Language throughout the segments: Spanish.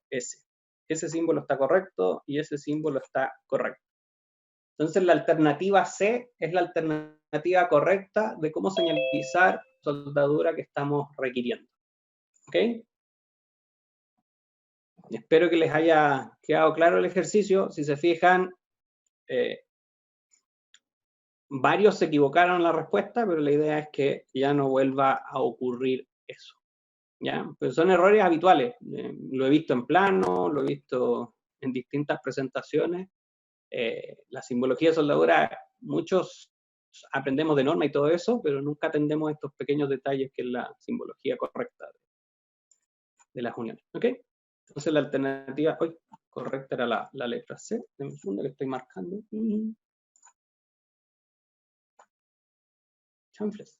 S. Ese símbolo está correcto y ese símbolo está correcto. Entonces la alternativa C es la alternativa correcta de cómo señalizar soldadura que estamos requiriendo. ¿Ok? Espero que les haya quedado claro el ejercicio. Si se fijan, varios se equivocaron en la respuesta, pero la idea es que ya no vuelva a ocurrir eso. ¿Ya? Pero son errores habituales. Lo he visto en plano, lo he visto en distintas presentaciones. La simbología de soldadura, muchos aprendemos de norma y todo eso, pero nunca atendemos estos pequeños detalles que es la simbología correcta de las uniones. ¿Ok? Entonces la alternativa correcta era la letra C. Deme un segundo que estoy marcando. Chanfles.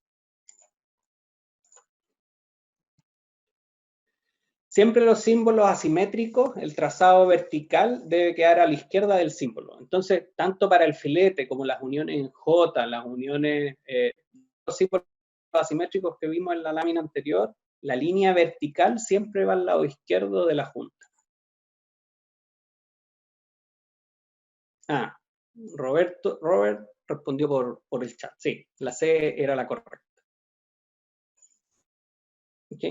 Siempre los símbolos asimétricos, el trazado vertical debe quedar a la izquierda del símbolo. Entonces, tanto para el filete como las uniones en J, las uniones, los símbolos asimétricos que vimos en la lámina anterior, la línea vertical siempre va al lado izquierdo de la junta. Robert respondió por el chat. Sí, la C era la correcta. ¿Ok?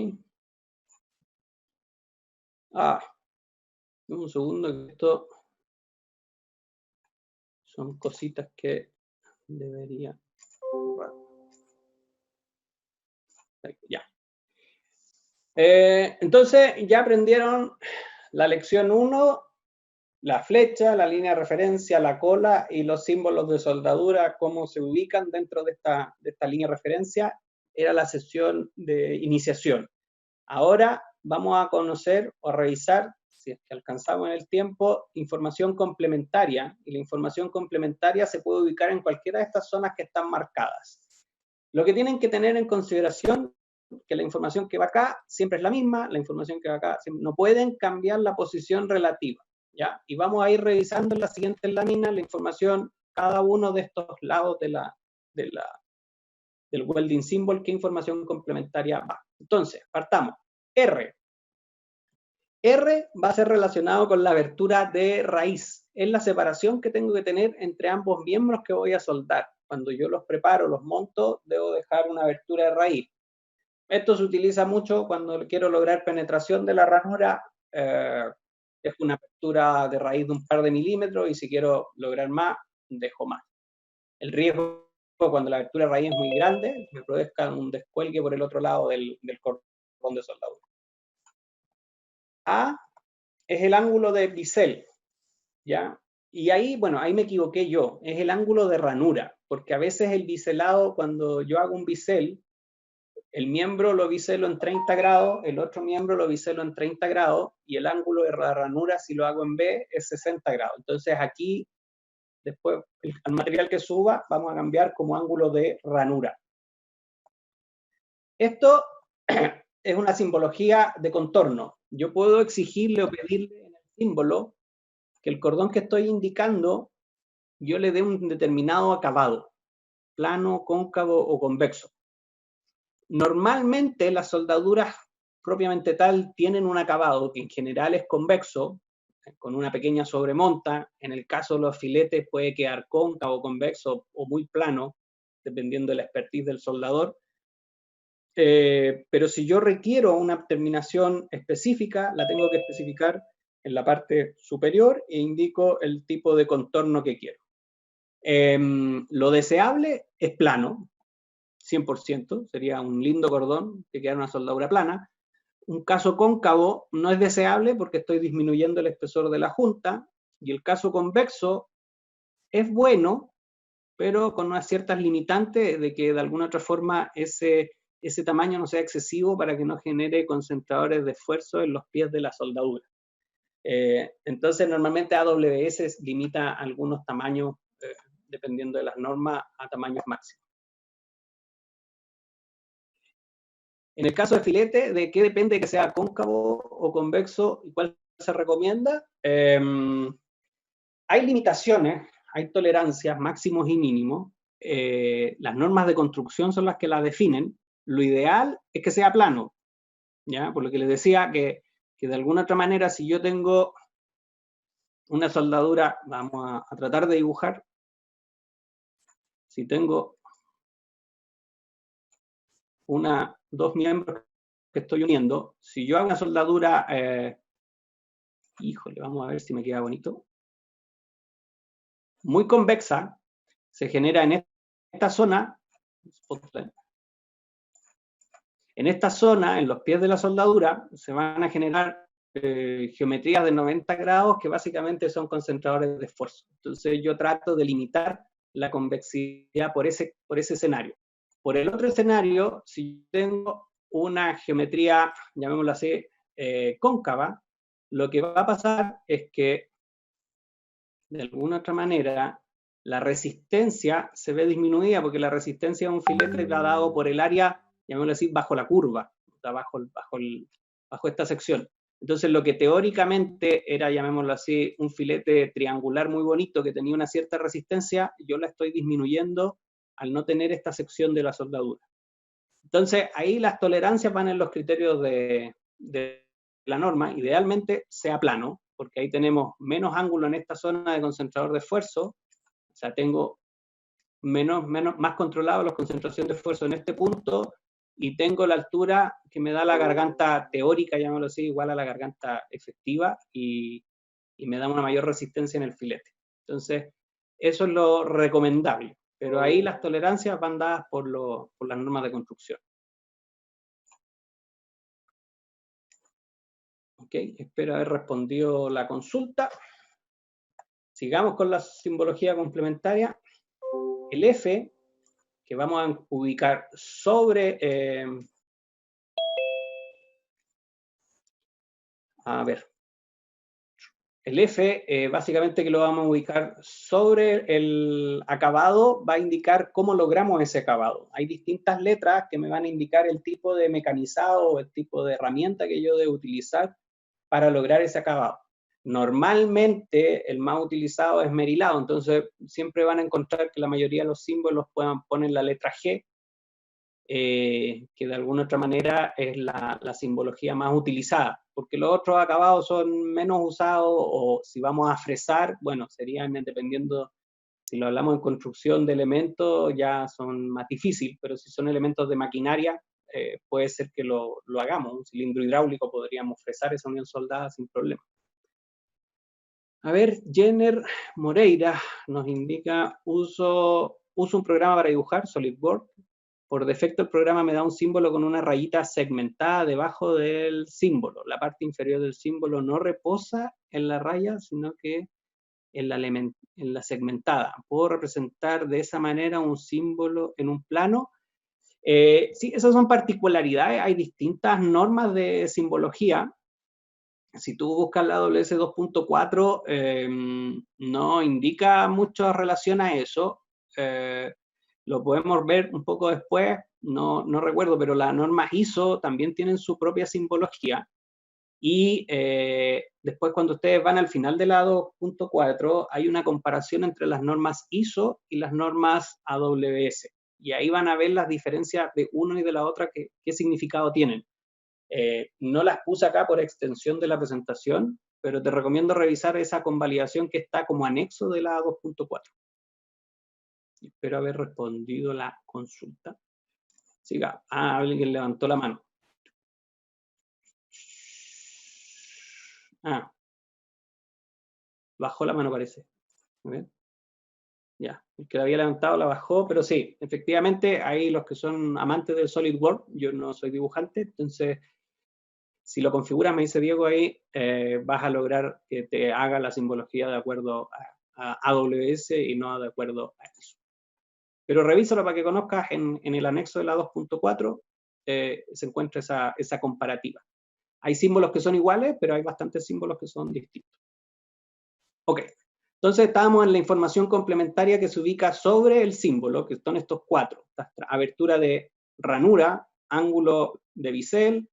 Un segundo, que esto son cositas que debería... Ya. Entonces, ya aprendieron la lección 1, la flecha, la línea de referencia, la cola y los símbolos de soldadura, cómo se ubican dentro de esta línea de referencia. Era la sesión de iniciación. Ahora vamos a conocer o a revisar, si es que alcanzamos en el tiempo, información complementaria. Y la información complementaria se puede ubicar en cualquiera de estas zonas que están marcadas. Lo que tienen que tener en consideración que la información que va acá siempre es la misma, la información que va acá no pueden cambiar la posición relativa, ¿ya? Y vamos a ir revisando en la siguiente lámina la información, cada uno de estos lados del welding symbol, qué información complementaria va. Entonces, partamos. R va a ser relacionado con la abertura de raíz. Es la separación que tengo que tener entre ambos miembros que voy a soldar. Cuando yo los preparo, los monto, debo dejar una abertura de raíz. Esto se utiliza mucho cuando quiero lograr penetración de la ranura. Es una apertura de raíz de un par de milímetros y si quiero lograr más, dejo más. El riesgo cuando la abertura de raíz es muy grande, me produzca un descuelgue por el otro lado del cordón de soldadura. A es el ángulo de bisel, ¿ya? Y ahí, bueno, ahí me equivoqué yo, es el ángulo de ranura, porque a veces el biselado, cuando yo hago un bisel, el miembro lo biselo en 30 grados, el otro miembro lo biselo en 30 grados, y el ángulo de la ranura, si lo hago en B, es 60 grados. Entonces aquí, después, al material que suba, vamos a cambiar como ángulo de ranura. Esto es una simbología de contorno. Yo puedo exigirle o pedirle en el símbolo que el cordón que estoy indicando, yo le dé un determinado acabado, plano, cóncavo o convexo. Normalmente las soldaduras propiamente tal tienen un acabado que en general es convexo, con una pequeña sobremonta. En el caso de los filetes puede quedar cóncavo, convexo o muy plano, dependiendo de la expertise del soldador. Pero si yo requiero una terminación específica, la tengo que especificar en la parte superior e indico el tipo de contorno que quiero. Lo deseable es plano, 100%, sería un lindo cordón que queda una soldadura plana. Un caso cóncavo no es deseable porque estoy disminuyendo el espesor de la junta, y el caso convexo es bueno, pero con unas ciertas limitantes de que de alguna otra forma ese tamaño no sea excesivo para que no genere concentradores de esfuerzo en los pies de la soldadura. Entonces normalmente AWS limita algunos tamaños, dependiendo de las normas, a tamaños máximos. En el caso de filete, ¿de qué depende que sea cóncavo o convexo y cuál se recomienda? Hay limitaciones, hay tolerancias, máximos y mínimos. Las normas de construcción son las que la definen. Lo ideal es que sea plano, ¿ya? Por lo que les decía que que de alguna otra manera, si yo tengo una soldadura, vamos a tratar de dibujar, si tengo dos miembros que estoy uniendo, si yo hago una soldadura, híjole, vamos a ver si me queda bonito, muy convexa, se genera en esta zona, en los pies de la soldadura, se van a generar geometrías de 90 grados que básicamente son concentradores de esfuerzo. Entonces yo trato de limitar la convexidad por ese escenario. Por el otro escenario, si tengo una geometría, llamémosla así, cóncava, lo que va a pasar es que, de alguna otra manera, la resistencia se ve disminuida, porque la resistencia de un filete está dado por el área, llamémoslo así, bajo la curva, bajo esta sección. Entonces, lo que teóricamente era, llamémoslo así, un filete triangular muy bonito que tenía una cierta resistencia, yo la estoy disminuyendo al no tener esta sección de la soldadura. Entonces, ahí las tolerancias van en los criterios de la norma, idealmente sea plano, porque ahí tenemos menos ángulo en esta zona de concentrador de esfuerzo, o sea, tengo más controlado la concentración de esfuerzo en este punto, y tengo la altura que me da la garganta teórica, llamémoslo así, igual a la garganta efectiva, y me da una mayor resistencia en el filete. Entonces, eso es lo recomendable, pero ahí las tolerancias van dadas por las normas de construcción. Ok, espero haber respondido la consulta. Sigamos con la simbología complementaria. El F, que vamos a ubicar sobre... a ver. El F, básicamente que lo vamos a ubicar sobre el acabado, va a indicar cómo logramos ese acabado. Hay distintas letras que me van a indicar el tipo de mecanizado o el tipo de herramienta que yo debo utilizar para lograr ese acabado. Normalmente el más utilizado es merilado, entonces siempre van a encontrar que la mayoría de los símbolos ponen la letra G, que de alguna otra manera es la simbología más utilizada, porque los otros acabados son menos usados, o si vamos a fresar, bueno, serían dependiendo, si lo hablamos en construcción de elementos, ya son más difíciles, pero si son elementos de maquinaria, puede ser que lo hagamos. Un cilindro hidráulico podríamos fresar esa unión soldada sin problema. A ver, Jenner Moreira nos indica, uso un programa para dibujar, SolidWorks. Por defecto el programa me da un símbolo con una rayita segmentada debajo del símbolo. La parte inferior del símbolo no reposa en la raya, sino que en la segmentada. ¿Puedo representar de esa manera un símbolo en un plano? Sí, esas son particularidades. Hay distintas normas de simbología. Si tú buscas la AWS 2.4, no indica mucha relación a eso. Lo podemos ver un poco después, no recuerdo, pero las normas ISO también tienen su propia simbología. Y después, cuando ustedes van al final de la 2.4, hay una comparación entre las normas ISO y las normas AWS. Y ahí van a ver las diferencias de una y de la otra, qué significado tienen. No las puse acá por extensión de la presentación, pero te recomiendo revisar esa convalidación que está como anexo de la 2.4. Espero haber respondido la consulta. Siga. Alguien levantó la mano. Bajó la mano, parece. A ver. Ya, el que la había levantado la bajó, pero sí, efectivamente, hay los que son amantes del SolidWorks, yo no soy dibujante, entonces, si lo configuras, me dice Diego ahí, vas a lograr que te haga la simbología de acuerdo a AWS y no de acuerdo a eso. Pero revísalo para que conozcas, en el anexo de la 2.4 se encuentra esa comparativa. Hay símbolos que son iguales, pero hay bastantes símbolos que son distintos. Ok, entonces estábamos en la información complementaria que se ubica sobre el símbolo, que son estos cuatro. Abertura de ranura, ángulo de bisel,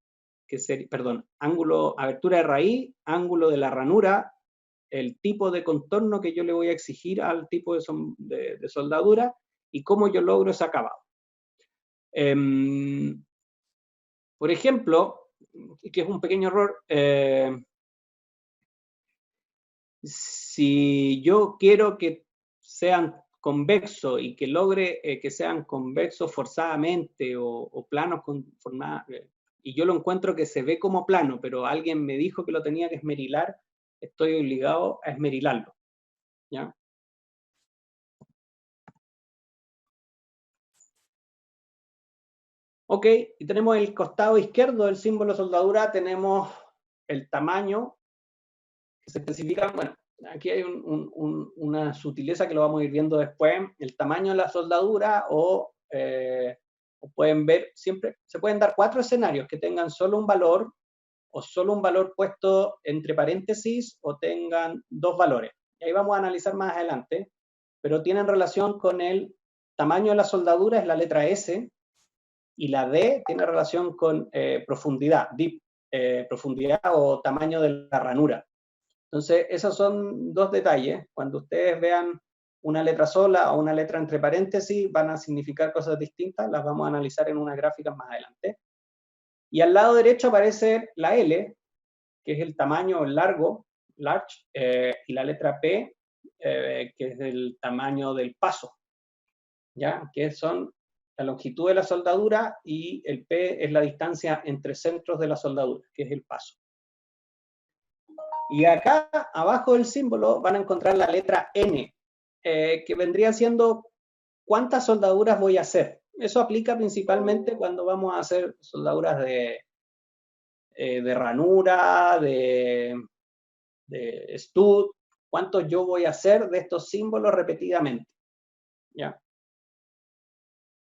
abertura de raíz, ángulo de la ranura, el tipo de contorno que yo le voy a exigir al tipo de soldadura, y cómo yo logro ese acabado. Por ejemplo, que es un pequeño error. Si yo quiero que sean convexos y que logre que sean convexos forzadamente o planos y yo lo encuentro que se ve como plano, pero alguien me dijo que lo tenía que esmerilar, estoy obligado a esmerilarlo, ¿ya? Ok, y tenemos el costado izquierdo del símbolo de soldadura, tenemos el tamaño que se especifica, bueno, aquí hay una sutileza que lo vamos a ir viendo después, el tamaño de la soldadura o pueden ver, siempre se pueden dar 4 escenarios que tengan solo un valor o solo un valor puesto entre paréntesis o tengan 2 valores. Y ahí vamos a analizar más adelante, pero tienen relación con el tamaño de la soldadura, es la letra S, y la D tiene relación con profundidad, profundidad o tamaño de la ranura. Entonces, esos son 2 detalles. Cuando ustedes vean una letra sola o una letra entre paréntesis, van a significar cosas distintas, las vamos a analizar en unas gráficas más adelante. Y al lado derecho aparece la L, que es el tamaño largo, large, y la letra P, que es el tamaño del paso, ¿ya? Que son la longitud de la soldadura y el P es la distancia entre centros de la soldadura, que es el paso. Y acá, abajo del símbolo, van a encontrar la letra N, que vendría siendo cuántas soldaduras voy a hacer. Eso aplica principalmente cuando vamos a hacer soldaduras de ranura, de stud, cuántos yo voy a hacer de estos símbolos repetidamente, ¿ya?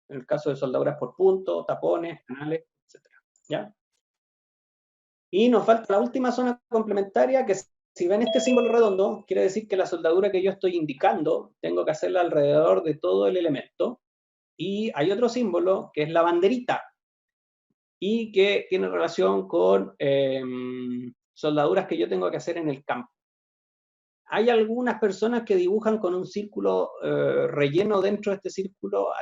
En el caso de soldaduras por punto, tapones, canales, etc., ¿ya? Y nos falta la última zona complementaria, que si ven este símbolo redondo, quiere decir que la soldadura que yo estoy indicando, tengo que hacerla alrededor de todo el elemento. Y hay otro símbolo, que es la banderita, y que tiene relación con soldaduras que yo tengo que hacer en el campo. Hay algunas personas que dibujan con un círculo relleno dentro de este círculo,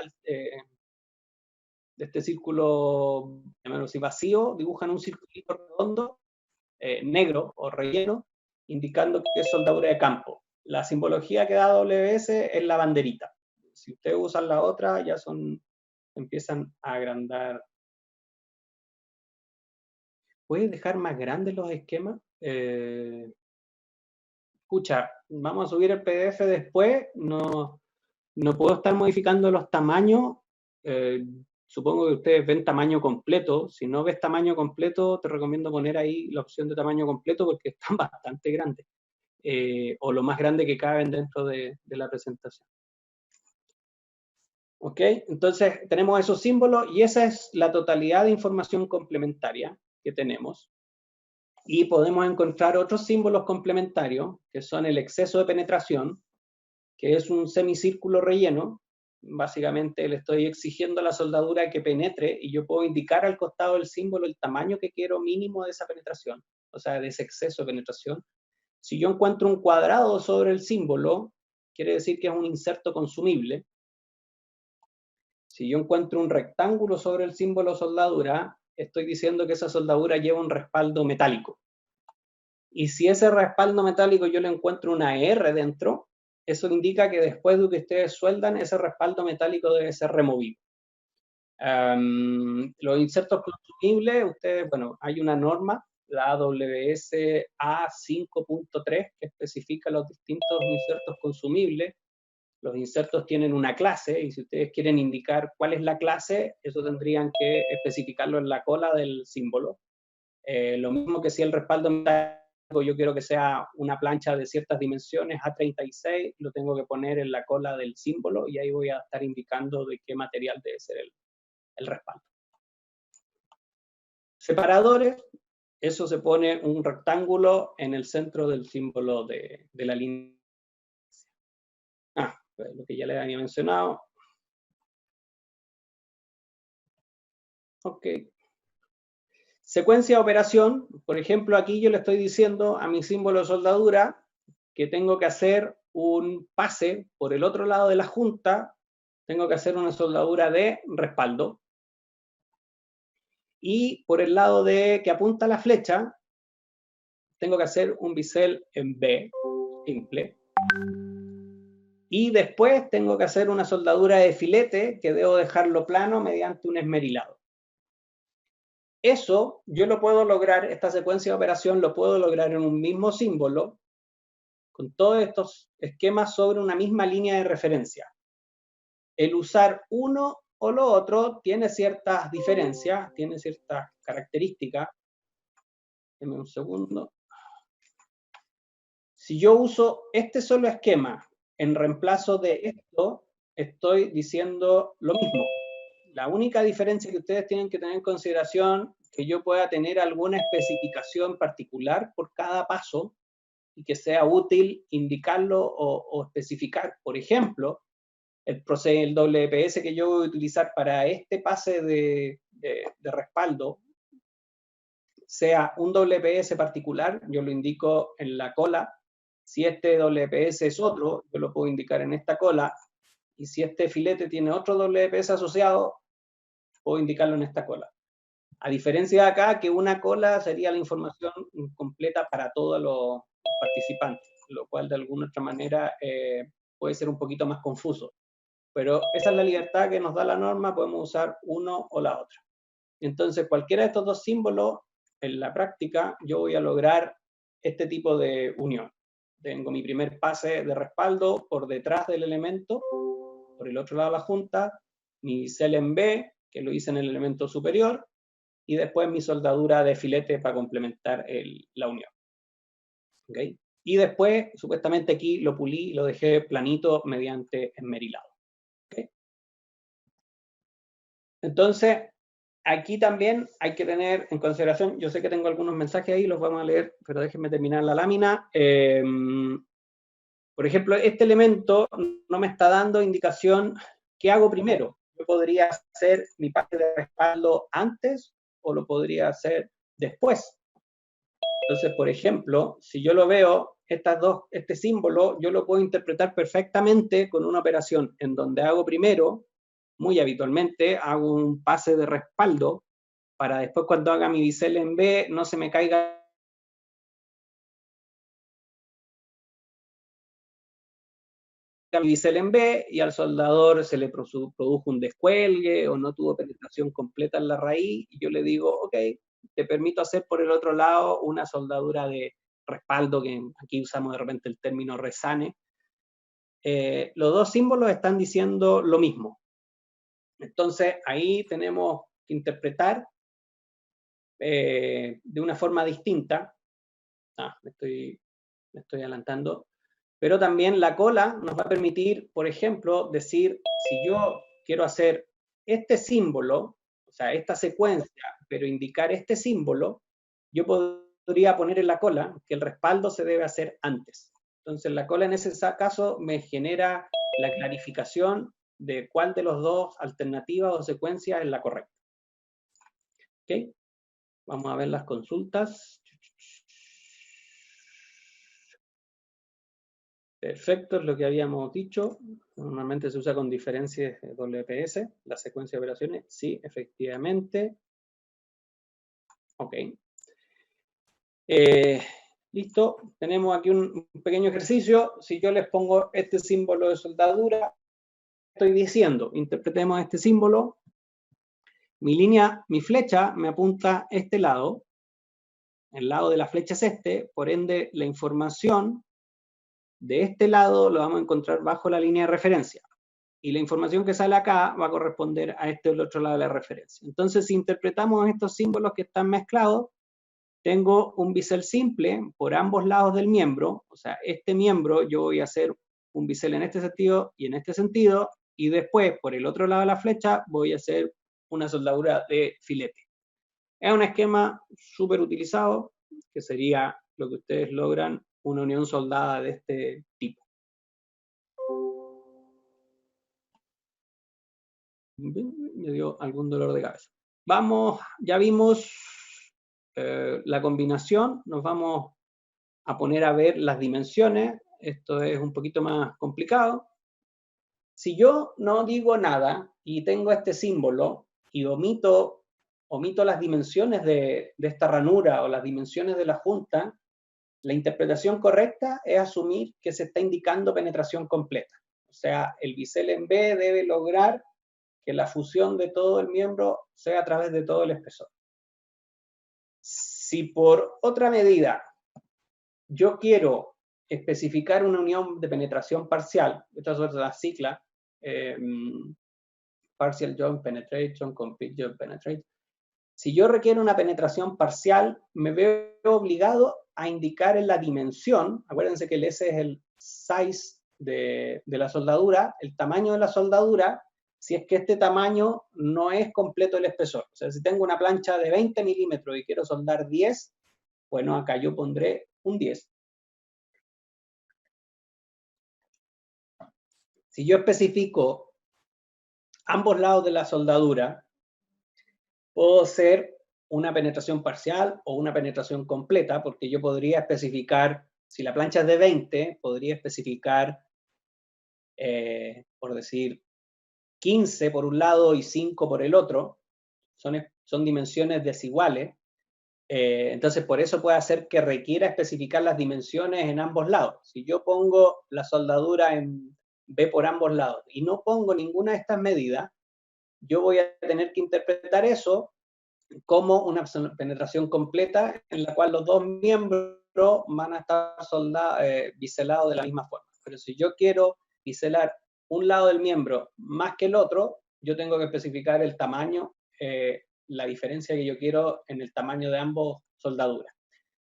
llamémoslo así, vacío, dibujan un circulito redondo, negro o relleno, indicando que es soldadura de campo. La simbología que da AWS es la banderita. Si ustedes usan la otra, ya empiezan a agrandar. ¿Puedes dejar más grandes los esquemas? Escucha, vamos a subir el PDF después, no puedo estar modificando los tamaños. Supongo que ustedes ven tamaño completo. Si no ves tamaño completo, te recomiendo poner ahí la opción de tamaño completo porque están bastante grandes, o lo más grande que caben dentro de la presentación. ¿Ok? Entonces tenemos esos símbolos y esa es la totalidad de información complementaria que tenemos. Y podemos encontrar otros símbolos complementarios, que son el exceso de penetración, que es un semicírculo relleno. Básicamente le estoy exigiendo a la soldadura que penetre y yo puedo indicar al costado del símbolo el tamaño que quiero mínimo de esa penetración, o sea, de ese exceso de penetración. Si yo encuentro un cuadrado sobre el símbolo, quiere decir que es un inserto consumible. Si yo encuentro un rectángulo sobre el símbolo soldadura, estoy diciendo que esa soldadura lleva un respaldo metálico. Y si ese respaldo metálico yo le encuentro una R dentro, eso indica que después de que ustedes sueldan, ese respaldo metálico debe ser removido. Los insertos consumibles, bueno, hay una norma, la AWS A5.3, que especifica los distintos insertos consumibles. Los insertos tienen una clase, y si ustedes quieren indicar cuál es la clase, eso tendrían que especificarlo en la cola del símbolo. Lo mismo que si el respaldo metálico yo quiero que sea una plancha de ciertas dimensiones, A36, lo tengo que poner en la cola del símbolo y ahí voy a estar indicando de qué material debe ser el respaldo. Separadores, eso se pone un rectángulo en el centro del símbolo de la línea. Lo que ya les había mencionado. Ok. Secuencia de operación, por ejemplo, aquí yo le estoy diciendo a mi símbolo de soldadura que tengo que hacer un pase por el otro lado de la junta, tengo que hacer una soldadura de respaldo. Y por el lado de que apunta la flecha, tengo que hacer un bisel en B, simple. Y después tengo que hacer una soldadura de filete que debo dejarlo plano mediante un esmerilado. Eso yo lo puedo lograr, esta secuencia de operación lo puedo lograr en un mismo símbolo, con todos estos esquemas sobre una misma línea de referencia. El usar uno o lo otro tiene ciertas diferencias, tiene ciertas características. Denme un segundo. Si yo uso este solo esquema en reemplazo de esto, estoy diciendo lo mismo. La única diferencia que ustedes tienen que tener en consideración es que yo pueda tener alguna especificación particular por cada paso y que sea útil indicarlo o especificar. Por ejemplo, el WPS que yo voy a utilizar para este pase de respaldo sea un WPS particular, yo lo indico en la cola. Si este WPS es otro, yo lo puedo indicar en esta cola. Y si este filete tiene otro WPS asociado, puedo indicarlo en esta cola. A diferencia de acá, que una cola sería la información completa para todos los participantes, lo cual de alguna otra manera puede ser un poquito más confuso. Pero esa es la libertad que nos da la norma, podemos usar uno o la otra. Entonces, cualquiera de estos dos símbolos, en la práctica, yo voy a lograr este tipo de unión. Tengo mi primer pase de respaldo por detrás del elemento, por el otro lado de la junta, mi bisel en B, que lo hice en el elemento superior, y después mi soldadura de filete para complementar la unión. ¿Okay? Y después, supuestamente aquí lo pulí y lo dejé planito mediante esmerilado. ¿Okay? Entonces, aquí también hay que tener en consideración, yo sé que tengo algunos mensajes ahí, los vamos a leer, pero déjenme terminar la lámina. Por ejemplo, este elemento no me está dando indicación qué hago primero. Yo podría hacer mi parte de respaldo antes o lo podría hacer después. Entonces, por ejemplo, si yo lo veo, este símbolo, yo lo puedo interpretar perfectamente con una operación en donde hago primero, muy habitualmente, hago un pase de respaldo para después cuando haga mi bisel en B no se me caiga mi bisel en B y al soldador se le produjo un descuelgue o no tuvo penetración completa en la raíz y yo le digo, ok, te permito hacer por el otro lado una soldadura de respaldo, que aquí usamos de repente el término resane. Los dos símbolos están diciendo lo mismo. Entonces ahí tenemos que interpretar de una forma distinta. Me estoy adelantando. Pero también la cola nos va a permitir, por ejemplo, decir, si yo quiero hacer este símbolo, o sea, esta secuencia, pero indicar este símbolo, yo podría poner en la cola que el respaldo se debe hacer antes. Entonces, la cola en ese caso me genera la clarificación de cuál de los dos alternativas o secuencias es la correcta. ¿Ok? Vamos a ver las consultas. Perfecto, es lo que habíamos dicho. Normalmente se usa con diferencias WPS, la secuencia de operaciones. Sí, efectivamente. Ok. Listo. Tenemos aquí un pequeño ejercicio. Si yo les pongo este símbolo de soldadura, estoy diciendo, interpretemos este símbolo. Mi línea, mi flecha me apunta a este lado. El lado de la flecha es este, por ende la información de este lado lo vamos a encontrar bajo la línea de referencia. Y la información que sale acá va a corresponder a este otro lado de la referencia. Entonces, si interpretamos estos símbolos que están mezclados, tengo un bisel simple por ambos lados del miembro, o sea, este miembro yo voy a hacer un bisel en este sentido y en este sentido, y después, por el otro lado de la flecha, voy a hacer una soldadura de filete. Es un esquema súper utilizado, que sería lo que ustedes logran, una unión soldada de este tipo. Me dio algún dolor de cabeza. Vamos, ya vimos la combinación, nos vamos a poner a ver las dimensiones. Esto es un poquito más complicado. Si yo no digo nada y tengo este símbolo y omito omito las dimensiones de esta ranura o las dimensiones de la junta, la interpretación correcta es asumir que se está indicando penetración completa. O sea, el bisel en B debe lograr que la fusión de todo el miembro sea a través de todo el espesor. Si por otra medida yo quiero especificar una unión de penetración parcial, esta es la cicla, partial joint penetration, complete joint penetration. Si yo requiero una penetración parcial, me veo obligado a indicar en la dimensión, acuérdense que el S es el size de la soldadura, el tamaño de la soldadura, si es que este tamaño no es completo el espesor. O sea, si tengo una plancha de 20 milímetros y quiero soldar 10, bueno, acá yo pondré un 10. Si yo especifico ambos lados de la soldadura, puedo hacer una penetración parcial o una penetración completa, porque yo podría especificar, si la plancha es de 20, podría especificar, por decir, 15 por un lado y 5 por el otro. Son dimensiones desiguales. Entonces, por eso puede hacer que requiera especificar las dimensiones en ambos lados. Si yo pongo la soldadura en B por ambos lados y no pongo ninguna de estas medidas, yo voy a tener que interpretar eso como una penetración completa en la cual los dos miembros van a estar biselados de la misma forma. Pero si yo quiero biselar un lado del miembro más que el otro, yo tengo que especificar el tamaño, la diferencia que yo quiero en el tamaño de ambos soldaduras.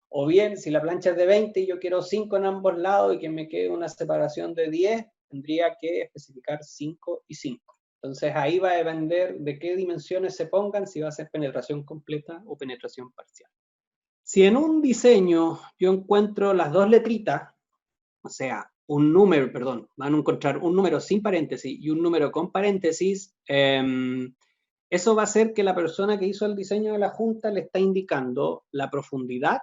O bien, si la plancha es de 20 y yo quiero 5 en ambos lados y que me quede una separación de 10, tendría que especificar 5 y 5. Entonces ahí va a depender de qué dimensiones se pongan, si va a ser penetración completa o penetración parcial. Si en un diseño yo encuentro las dos letritas, o sea, un número, perdón, van a encontrar un número sin paréntesis y un número con paréntesis, eso va a hacer que la persona que hizo el diseño de la junta le está indicando la profundidad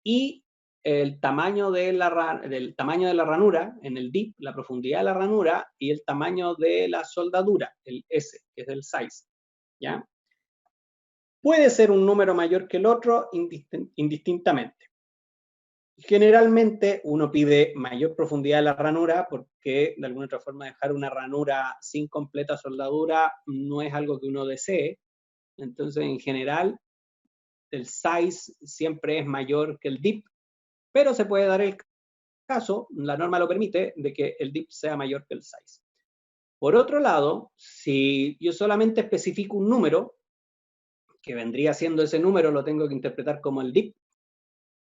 y el tamaño de la ranura, en el dip, la profundidad de la ranura, y el tamaño de la soldadura, el S, que es el size, ¿ya? Puede ser un número mayor que el otro indistintamente. Generalmente uno pide mayor profundidad de la ranura porque de alguna otra forma dejar una ranura sin completa soldadura no es algo que uno desee. Entonces, en general, el size siempre es mayor que el dip, pero se puede dar el caso, la norma lo permite, de que el dip sea mayor que el size. Por otro lado, si yo solamente especifico un número, que vendría siendo ese número, lo tengo que interpretar como el dip,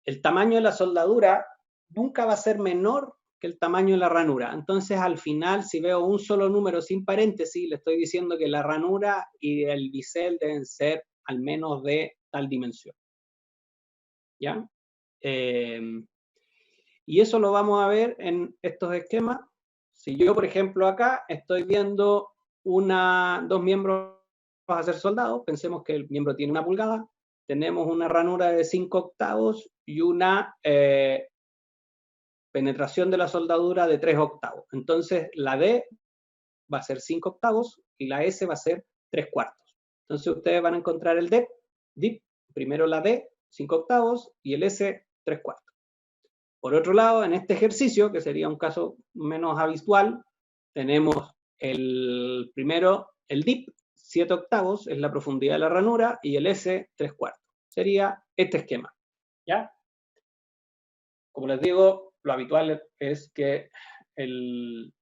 el tamaño de la soldadura nunca va a ser menor que el tamaño de la ranura. Entonces, al final, si veo un solo número sin paréntesis, le estoy diciendo que la ranura y el bisel deben ser al menos de tal dimensión. ¿Ya? Y eso lo vamos a ver en estos esquemas. Si yo, por ejemplo, acá estoy viendo dos miembros a ser soldados, pensemos que el miembro tiene 1 pulgada, tenemos una ranura de 5 octavos y una penetración de la soldadura de 3 octavos. Entonces, la D va a ser 5 octavos y la S va a ser 3 cuartos. Entonces, ustedes van a encontrar el dip, primero la D, 5 octavos, y el S, 3 cuartos. Por otro lado, en este ejercicio, que sería un caso menos habitual, tenemos primero el dip, 7 octavos, es la profundidad de la ranura, y el S, 3 cuartos. Sería este esquema, ¿ya? Como les digo, lo habitual es que el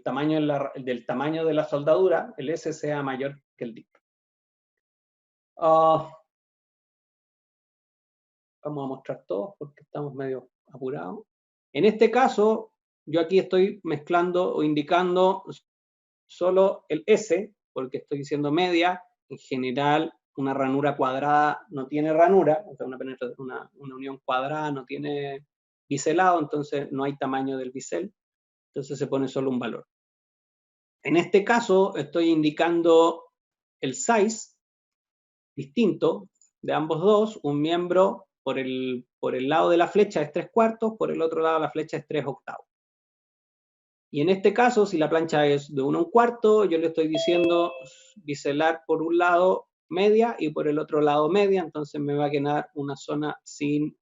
tamaño del tamaño de la soldadura, el S, sea mayor que el dip. Vamos a mostrar todos porque estamos medio apurados. En este caso, yo aquí estoy mezclando o indicando solo el S, porque estoy diciendo media. En general, una ranura cuadrada no tiene ranura, o sea, una unión cuadrada no tiene biselado, entonces no hay tamaño del bisel, entonces se pone solo un valor. En este caso, estoy indicando el size distinto de ambos dos. Un miembro por el lado de la flecha es 3 cuartos, por el otro lado de la flecha es 3 octavos. Y en este caso, si la plancha es de 1/4, yo le estoy diciendo biselar por un lado media y por el otro lado media, entonces me va a quedar una zona sin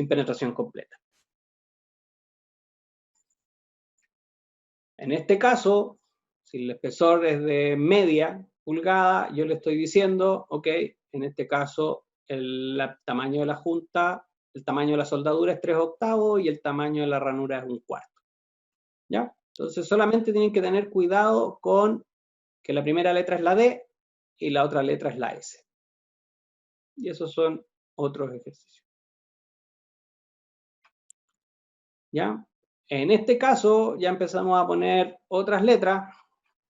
penetración completa. En este caso, si el espesor es de media pulgada, yo le estoy diciendo, ok, en este caso el tamaño de la junta, el tamaño de la soldadura es 3/8 y el tamaño de la ranura es 1/4. ¿Ya? Entonces solamente tienen que tener cuidado con que la primera letra es la D y la otra letra es la S. Y esos son otros ejercicios. ¿Ya? En este caso ya empezamos a poner otras letras.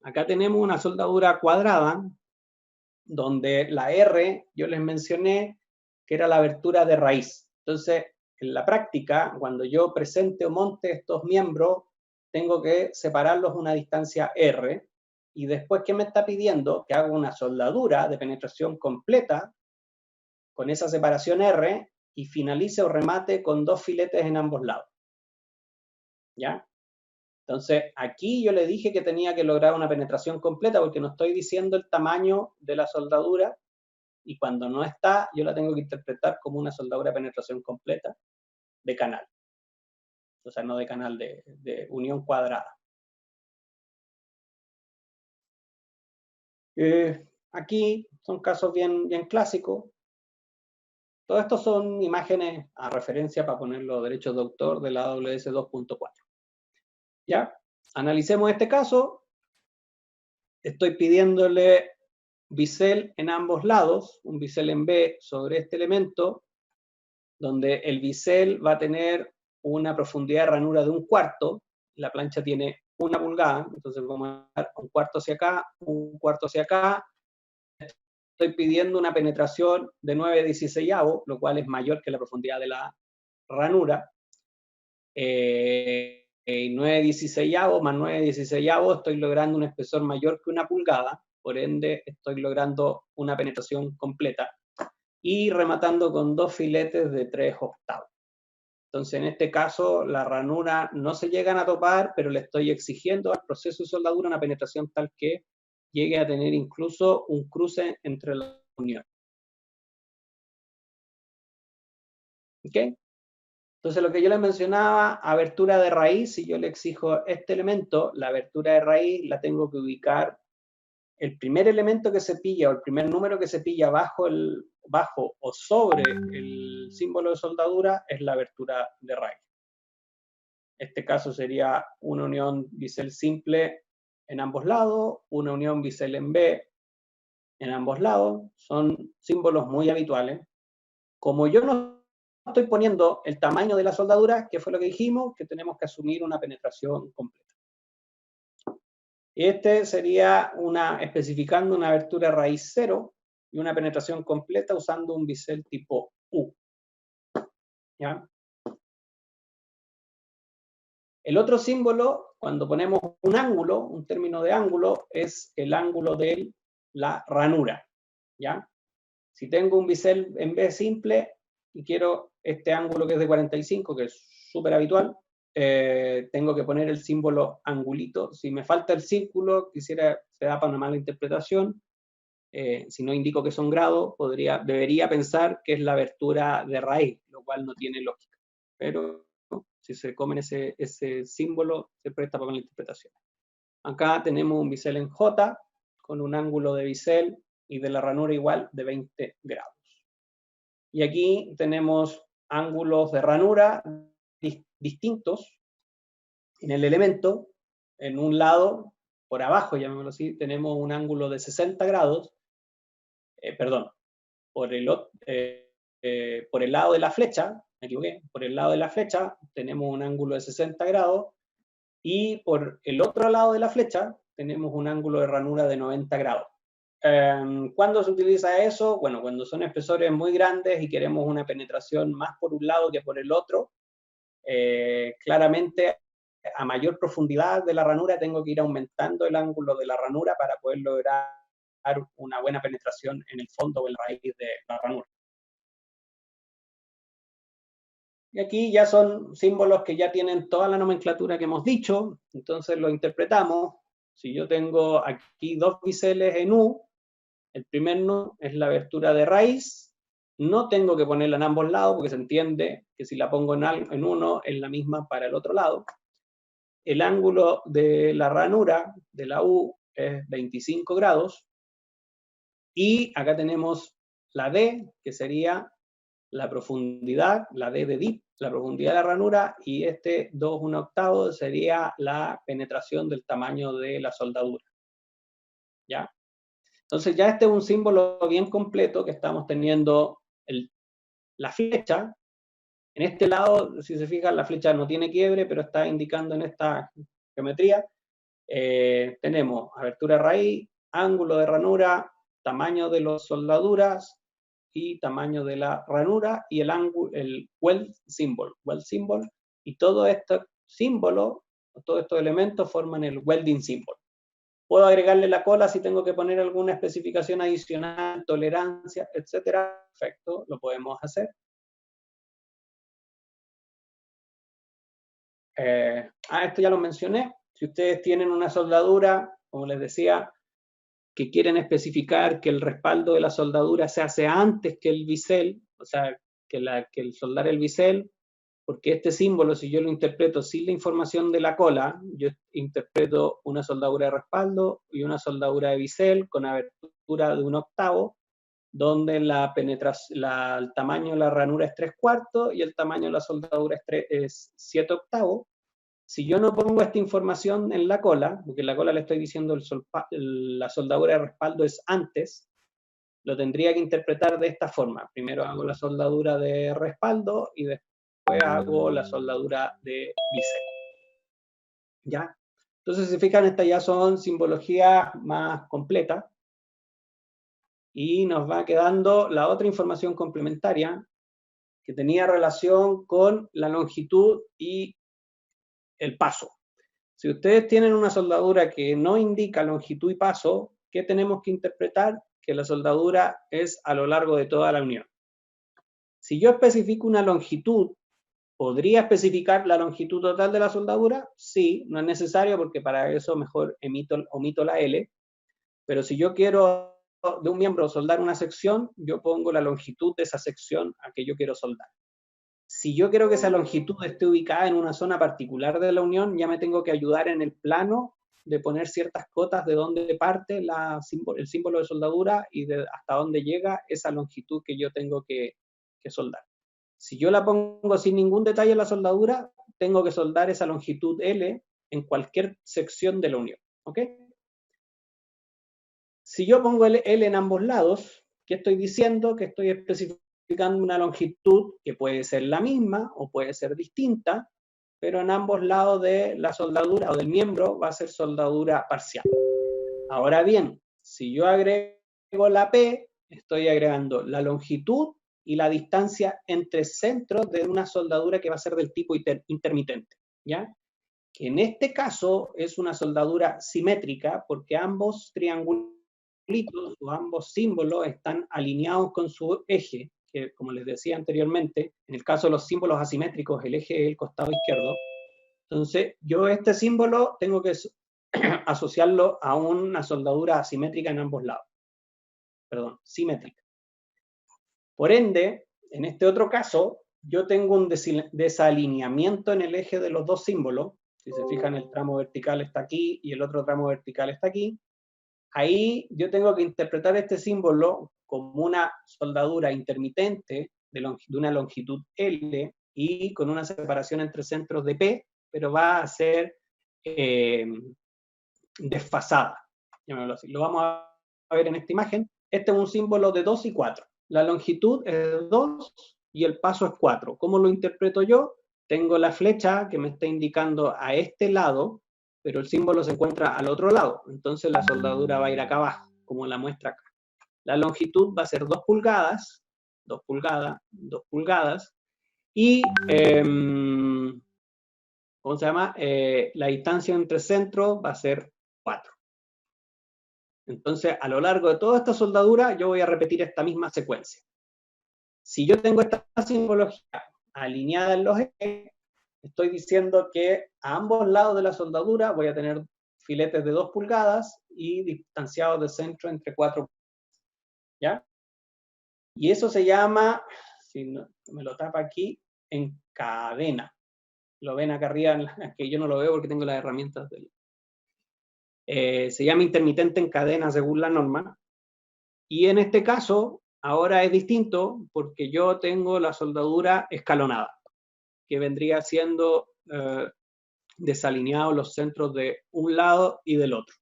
Acá tenemos una soldadura cuadrada, donde la R, yo les mencioné que era la abertura de raíz. Entonces, en la práctica, cuando yo presente o monte estos miembros, tengo que separarlos a una distancia R, y después, ¿qué me está pidiendo? Que haga una soldadura de penetración completa con esa separación R y finalice o remate con 2 filetes en ambos lados. ¿Ya? Entonces, aquí yo le dije que tenía que lograr una penetración completa porque no estoy diciendo el tamaño de la soldadura, y cuando no está, yo la tengo que interpretar como una soldadura de penetración completa de canal. O sea, no de canal, de unión cuadrada. Aquí son casos bien clásicos. Todos estos son imágenes a referencia para poner los derechos de autor de la AWS 2.4. ¿Ya? Analicemos este caso. Estoy pidiéndole bisel en ambos lados, un bisel en B sobre este elemento, donde el bisel va a tener una profundidad de ranura de 1/4, la plancha tiene 1 pulgada, entonces vamos a dar 1/4 hacia acá, 1/4 hacia acá. Estoy pidiendo una penetración de 9/16, lo cual es mayor que la profundidad de la ranura. 9/16 más 9/16 estoy logrando un espesor mayor que 1 pulgada, por ende estoy logrando una penetración completa y rematando con 2 filetes de 3/8. Entonces, en este caso, la ranura no se llegan a topar, pero le estoy exigiendo al proceso de soldadura una penetración tal que llegue a tener incluso un cruce entre las uniones. ¿Ok? Entonces, lo que yo les mencionaba, abertura de raíz, si yo le exijo este elemento, la abertura de raíz la tengo que ubicar. El primer elemento que se pilla o el primer número que se pilla bajo o sobre el símbolo de soldadura es la abertura de raíz. Este caso sería una unión bisel simple en ambos lados, una unión bisel en B en ambos lados. Son símbolos muy habituales. Como yo no estoy poniendo el tamaño de la soldadura, que fue lo que dijimos, que tenemos que asumir una penetración completa. Este sería especificando una abertura raíz 0 y una penetración completa usando un bisel tipo U. ¿Ya? El otro símbolo, cuando ponemos un ángulo, un término de ángulo, es el ángulo de la ranura. ¿Ya? Si tengo un bisel en B simple y quiero este ángulo que es de 45, que es súper habitual, tengo que poner el símbolo angulito. Si me falta el círculo, se da para una mala interpretación. Si no indico que son grados, debería pensar que es la abertura de raíz, lo cual no tiene lógica. Pero si se comen ese símbolo, se presta para la interpretación. Acá tenemos un bisel en J, con un ángulo de bisel y de la ranura igual de 20 grados. Y aquí tenemos ángulos de ranura distintos en el elemento. En un lado, por abajo, llamémoslo así, tenemos un ángulo de 60 grados, perdón, por el lado de la flecha, me equivoqué, por el lado de la flecha tenemos un ángulo de 60 grados, y por el otro lado de la flecha tenemos un ángulo de ranura de 90 grados. ¿Cuándo se utiliza eso? Bueno, cuando son espesores muy grandes y queremos una penetración más por un lado que por el otro, claramente a mayor profundidad de la ranura tengo que ir aumentando el ángulo de la ranura para poder lograr una buena penetración en el fondo o en la raíz de la ranura. Y aquí ya son símbolos que ya tienen toda la nomenclatura que hemos dicho, entonces lo interpretamos. Si yo tengo aquí dos biseles en U, el primer nu es la abertura de raíz, no tengo que ponerla en ambos lados porque se entiende que si la pongo en uno es la misma para el otro lado. El ángulo de la ranura de la U es 25 grados y acá tenemos la D, que sería la profundidad, la D de dip, la profundidad de la ranura, y este 2/1/8 sería la penetración del tamaño de la soldadura. ¿Ya? Entonces ya este es un símbolo bien completo que estamos teniendo la flecha. En este lado, si se fijan, la flecha no tiene quiebre, pero está indicando en esta geometría. Tenemos abertura de raíz, ángulo de ranura, tamaño de las soldaduras y tamaño de la ranura y el weld symbol, y todo este símbolo, todos estos elementos forman el welding symbol. Puedo agregarle la cola si tengo que poner alguna especificación adicional, tolerancia, etcétera. Perfecto, lo podemos hacer. Esto ya lo mencioné. Si ustedes tienen una soldadura, como les decía, que quieren especificar que el respaldo de la soldadura se hace antes que el bisel, o sea, que el soldar el bisel, porque este símbolo, si yo lo interpreto sin la información de la cola, yo interpreto una soldadura de respaldo y una soldadura de bisel con abertura de 1/8, donde el tamaño de la ranura es 3/4 y el tamaño de la soldadura es 7/8. Si yo no pongo esta información en la cola, porque en la cola le estoy diciendo la soldadura de respaldo es antes, lo tendría que interpretar de esta forma. Primero hago la soldadura de respaldo y después hago la soldadura de bisel. ¿Ya? Entonces, si se fijan, estas ya son simbologías más completas. Y nos va quedando la otra información complementaria que tenía relación con la longitud y el paso. Si ustedes tienen una soldadura que no indica longitud y paso, ¿qué tenemos que interpretar? Que la soldadura es a lo largo de toda la unión. Si yo especifico una longitud, ¿podría especificar la longitud total de la soldadura? Sí, no es necesario porque para eso mejor omito la L. Pero si yo quiero de un miembro soldar una sección, yo pongo la longitud de esa sección a que yo quiero soldar. Si yo quiero que esa longitud esté ubicada en una zona particular de la unión, ya me tengo que ayudar en el plano de poner ciertas cotas de dónde parte el símbolo de soldadura y hasta dónde llega esa longitud que yo tengo que soldar. Si yo la pongo sin ningún detalle en la soldadura, tengo que soldar esa longitud L en cualquier sección de la unión. ¿Ok? Si yo pongo el L en ambos lados, ¿qué estoy diciendo? Que estoy especificando una longitud que puede ser la misma o puede ser distinta, pero en ambos lados de la soldadura o del miembro va a ser soldadura parcial. Ahora bien, si yo agrego la P, estoy agregando la longitud y la distancia entre centros de una soldadura que va a ser del tipo intermitente, ¿ya? Que en este caso es una soldadura simétrica porque ambos triángulos o ambos símbolos están alineados con su eje, que como les decía anteriormente, en el caso de los símbolos asimétricos, el eje es el costado izquierdo. Entonces, yo este símbolo tengo que asociarlo a una soldadura asimétrica en ambos lados. Perdón, simétrica. Por ende, en este otro caso, yo tengo un desalineamiento en el eje de los dos símbolos. Si se fijan, el tramo vertical está aquí y el otro tramo vertical está aquí. Ahí yo tengo que interpretar este símbolo como una soldadura intermitente de una longitud L y con una separación entre centros de P, pero va a ser desfasada. Lo vamos a ver en esta imagen. Este es un símbolo de 2 y 4. La longitud es 2 y el paso es 4. ¿Cómo lo interpreto yo? Tengo la flecha que me está indicando a este lado, pero el símbolo se encuentra al otro lado. Entonces la soldadura va a ir acá abajo, como la muestra acá. La longitud va a ser 2 pulgadas, 2 pulgadas, 2 pulgadas, y ¿cómo se llama? La distancia entre centros va a ser 4. Entonces, a lo largo de toda esta soldadura, yo voy a repetir esta misma secuencia. Si yo tengo esta simbología alineada en los ejes, estoy diciendo que a ambos lados de la soldadura voy a tener filetes de 2 pulgadas y distanciados de centro entre 4 pulgadas. ¿Ya? Y eso se llama, si no, me lo tapa aquí, encadena. Lo ven acá arriba, que yo no lo veo porque tengo las herramientas del... se llama intermitente en cadena según la norma. Y en este caso, ahora es distinto porque yo tengo la soldadura escalonada, que vendría siendo desalineados los centros de un lado y del otro.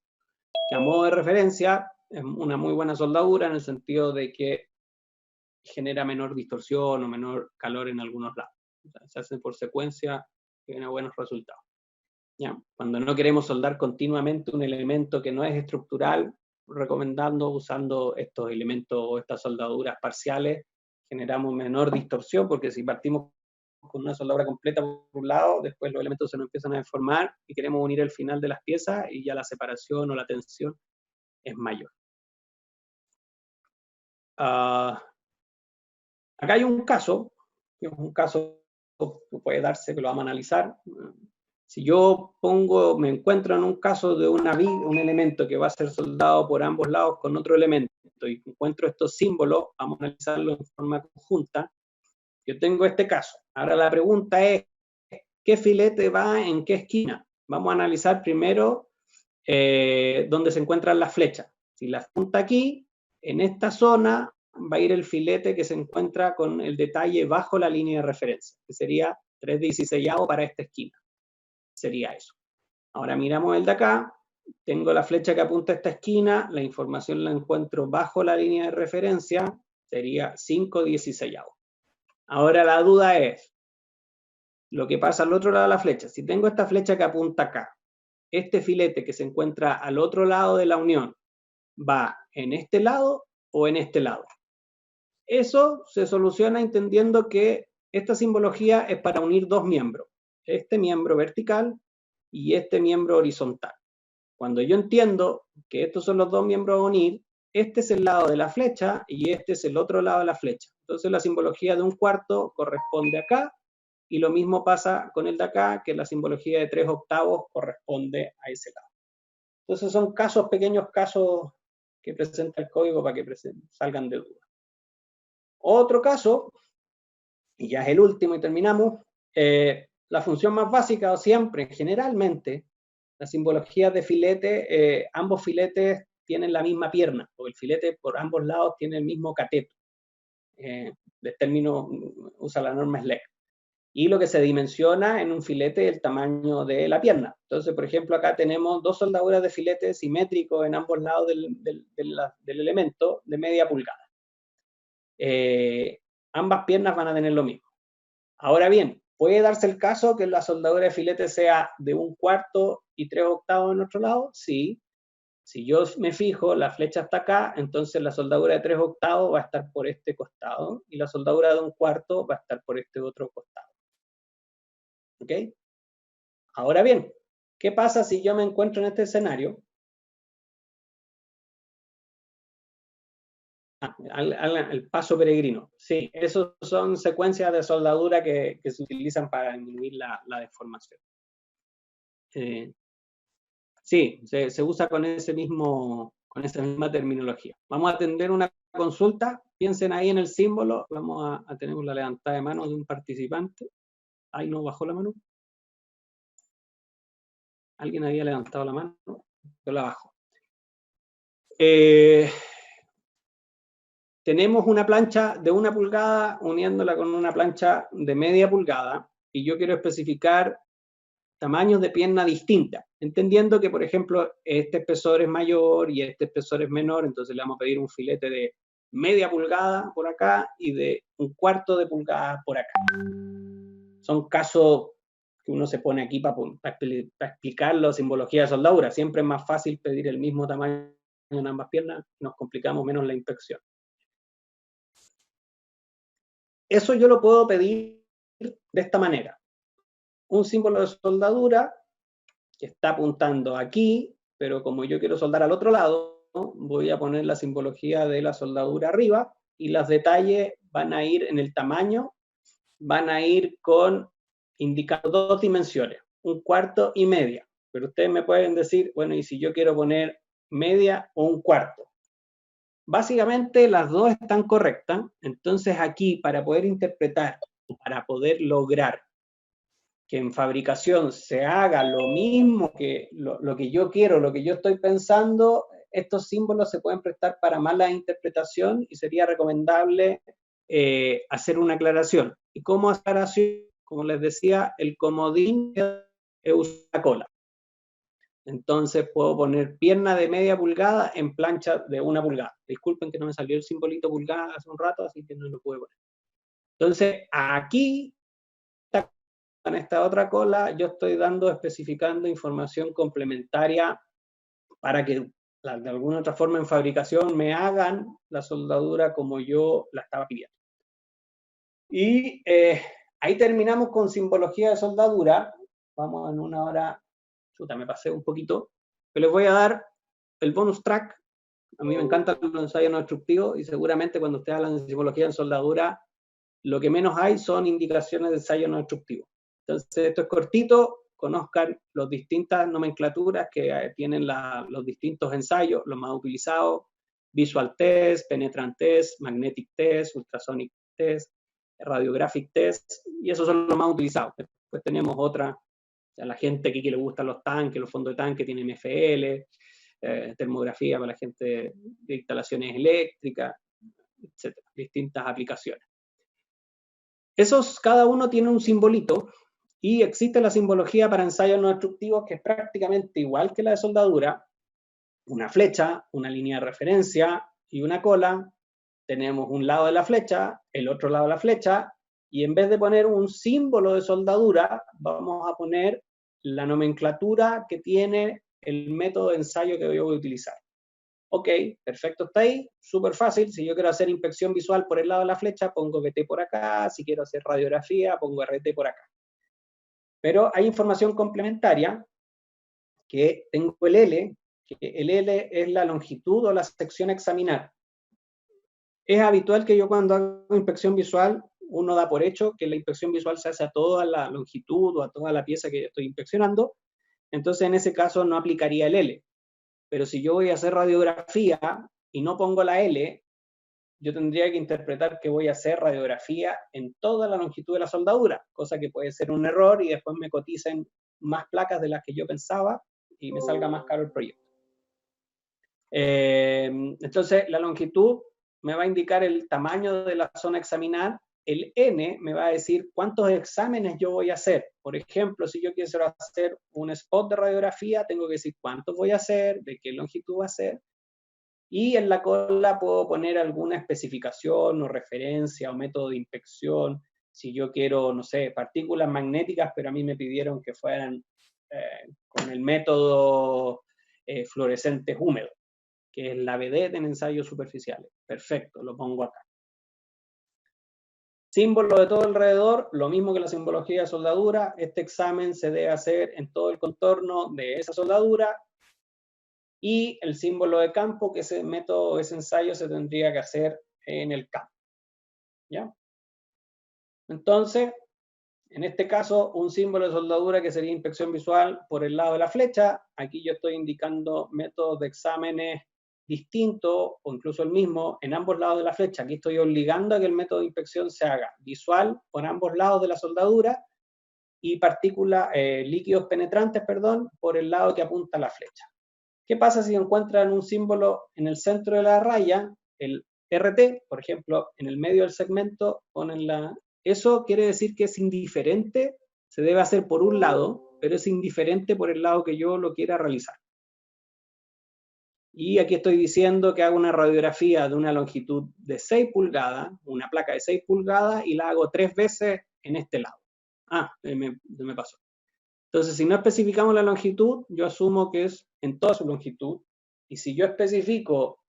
Que a modo de referencia, es una muy buena soldadura en el sentido de que genera menor distorsión o menor calor en algunos lados. O sea, se hace por secuencia, tiene buenos resultados. ¿Ya? Cuando no queremos soldar continuamente un elemento que no es estructural, recomendando usando estos elementos o estas soldaduras parciales, generamos menor distorsión, porque si partimos con una soldadura completa por un lado, después los elementos se nos empiezan a deformar y queremos unir el final de las piezas y ya la separación o la tensión es mayor. Acá hay un caso, que es un caso que puede darse, que lo vamos a analizar. Si yo me encuentro en un caso de un elemento que va a ser soldado por ambos lados con otro elemento y encuentro estos símbolos, vamos a analizarlo en forma conjunta. Yo tengo este caso. Ahora la pregunta es, ¿qué filete va en qué esquina? Vamos a analizar primero dónde se encuentran las flechas. Si las apunta aquí, en esta zona va a ir el filete que se encuentra con el detalle bajo la línea de referencia, que sería 3/16 para esta esquina. Sería eso. Ahora miramos el de acá, tengo la flecha que apunta a esta esquina, la información la encuentro bajo la línea de referencia, sería 5/16. Ahora la duda es, lo que pasa al otro lado de la flecha. Si tengo esta flecha que apunta acá, este filete que se encuentra al otro lado de la unión, ¿va en este lado o en este lado? Eso se soluciona entendiendo que esta simbología es para unir dos miembros, este miembro vertical y este miembro horizontal. Cuando yo entiendo que estos son los dos miembros a unir, este es el lado de la flecha y este es el otro lado de la flecha. Entonces la simbología de un cuarto corresponde acá y lo mismo pasa con el de acá, que la simbología de 3/8 corresponde a ese lado. Entonces son casos, pequeños casos que presenta el código para que salgan de duda. Otro caso, y ya es el último y terminamos, la función más básica o siempre, generalmente, la simbología de filete, ambos filetes tienen la misma pierna, o el filete por ambos lados tiene el mismo cateto. El término usa la norma SLEC. Y lo que se dimensiona en un filete es el tamaño de la pierna. Entonces, por ejemplo, acá tenemos dos soldaduras de filete simétricos en ambos lados del elemento de media pulgada. Ambas piernas van a tener lo mismo. Ahora bien, ¿puede darse el caso que la soldadura de filete sea de 1/4 y 3/8 en otro lado? Sí. Si yo me fijo, la flecha está acá, entonces la soldadura de 3/8 va a estar por este costado y la soldadura de 1/4 va a estar por este otro costado. ¿Ok? Ahora bien, ¿qué pasa si yo me encuentro en este escenario? El paso peregrino. Sí, esos son secuencias de soldadura que se utilizan para disminuir la deformación. Sí, se usa con esa misma terminología. Vamos a atender una consulta. Piensen ahí en el símbolo. Vamos a tener la levantada de mano de un participante. Ahí no bajó la mano. ¿Alguien había levantado la mano? Yo la bajo. Tenemos una plancha de 1 pulgada uniéndola con una plancha de media pulgada y yo quiero especificar tamaños de pierna distintas, entendiendo que, por ejemplo, este espesor es mayor y este espesor es menor, entonces le vamos a pedir un filete de media pulgada por acá y de 1/4 de pulgada por acá. Son casos que uno se pone aquí para explicar la simbología de soldadura. Siempre es más fácil pedir el mismo tamaño en ambas piernas, nos complicamos menos la inspección. Eso yo lo puedo pedir de esta manera. Un símbolo de soldadura que está apuntando aquí, pero como yo quiero soldar al otro lado, voy a poner la simbología de la soldadura arriba y los detalles van a ir en el tamaño van a ir con indicando dos dimensiones, 1/4 y media. Pero ustedes me pueden decir, bueno, ¿y si yo quiero poner media o 1/4? Básicamente las dos están correctas, entonces aquí para poder interpretar, para poder lograr que en fabricación se haga lo mismo que lo que yo quiero, lo que yo estoy pensando, estos símbolos se pueden prestar para mala interpretación y sería recomendable hacer una aclaración. ¿Y cómo aclaración? Como les decía, el comodín es usar la cola. Entonces puedo poner pierna de media pulgada en plancha de 1 pulgada. Disculpen que no me salió el simbolito pulgada hace un rato, así que no lo pude poner. Entonces, aquí, en esta otra cola, yo estoy especificando información complementaria para que de alguna otra forma en fabricación me hagan la soldadura como yo la estaba pidiendo. Y ahí terminamos con simbología de soldadura. Vamos en una hora, chuta, me pasé un poquito, pero les voy a dar el bonus track. A mí me encantan los ensayos no destructivos y seguramente cuando ustedes hablan de simbología en soldadura, lo que menos hay son indicaciones de ensayo no destructivo. Entonces, esto es cortito, conozcan las distintas nomenclaturas que tienen los distintos ensayos, los más utilizados, Visual Test, Penetrant Test, Magnetic Test, Ultrasonic Test, Radiographic Test, y esos son los más utilizados. Después tenemos otra, o sea, la gente que le gustan los tanques, los fondos de tanque tienen MFL, termografía para la gente de instalaciones eléctricas, etcétera, distintas aplicaciones. Esos, cada uno tiene un simbolito, y existe la simbología para ensayos no destructivos que es prácticamente igual que la de soldadura, una flecha, una línea de referencia y una cola. Tenemos un lado de la flecha, el otro lado de la flecha, y en vez de poner un símbolo de soldadura, vamos a poner la nomenclatura que tiene el método de ensayo que yo voy a utilizar. Ok, perfecto, está ahí, súper fácil. Si yo quiero hacer inspección visual por el lado de la flecha, pongo VT por acá. Si quiero hacer radiografía, pongo RT por acá. Pero hay información complementaria, que tengo el L, que el L es la longitud o la sección a examinar. Es habitual que yo cuando hago inspección visual, uno da por hecho que la inspección visual se hace a toda la longitud o a toda la pieza que yo estoy inspeccionando. Entonces, en ese caso no aplicaría el L. Pero si yo voy a hacer radiografía y no pongo la L, yo tendría que interpretar que voy a hacer radiografía en toda la longitud de la soldadura, cosa que puede ser un error y después me coticen más placas de las que yo pensaba y me salga más caro el proyecto. Entonces, la longitud me va a indicar el tamaño de la zona a examinar. El N me va a decir cuántos exámenes yo voy a hacer. Por ejemplo, si yo quiero hacer un spot de radiografía, tengo que decir cuántos voy a hacer, de qué longitud va a ser. Y en la cola puedo poner alguna especificación o referencia o método de inspección. Si yo quiero, no sé, partículas magnéticas, pero a mí me pidieron que fueran con el método fluorescentes húmedos, que es la vedette en ensayos superficiales. Perfecto, lo pongo acá. Símbolo de todo alrededor, lo mismo que la simbología de soldadura. Este examen se debe hacer en todo el contorno de esa soldadura. Y el símbolo de campo, que ese método, ese ensayo se tendría que hacer en el campo. ¿Ya? Entonces, en este caso, un símbolo de soldadura que sería inspección visual por el lado de la flecha. Aquí yo estoy indicando métodos de exámenes distintos o incluso el mismo en ambos lados de la flecha. Aquí estoy obligando a que el método de inspección se haga visual por ambos lados de la soldadura y partículas, líquidos penetrantes, perdón, por el lado que apunta la flecha. ¿Qué pasa si encuentran un símbolo en el centro de la raya, el RT, por ejemplo, en el medio del segmento ponen eso quiere decir que es indiferente, se debe hacer por un lado, pero es indiferente por el lado que yo lo quiera realizar. Y aquí estoy diciendo que hago una radiografía de una longitud de 6 pulgadas, una placa de 6 pulgadas, y la hago 3 veces en este lado. Me pasó. Entonces, si no especificamos la longitud, yo asumo que es en toda su longitud. Y si yo especifico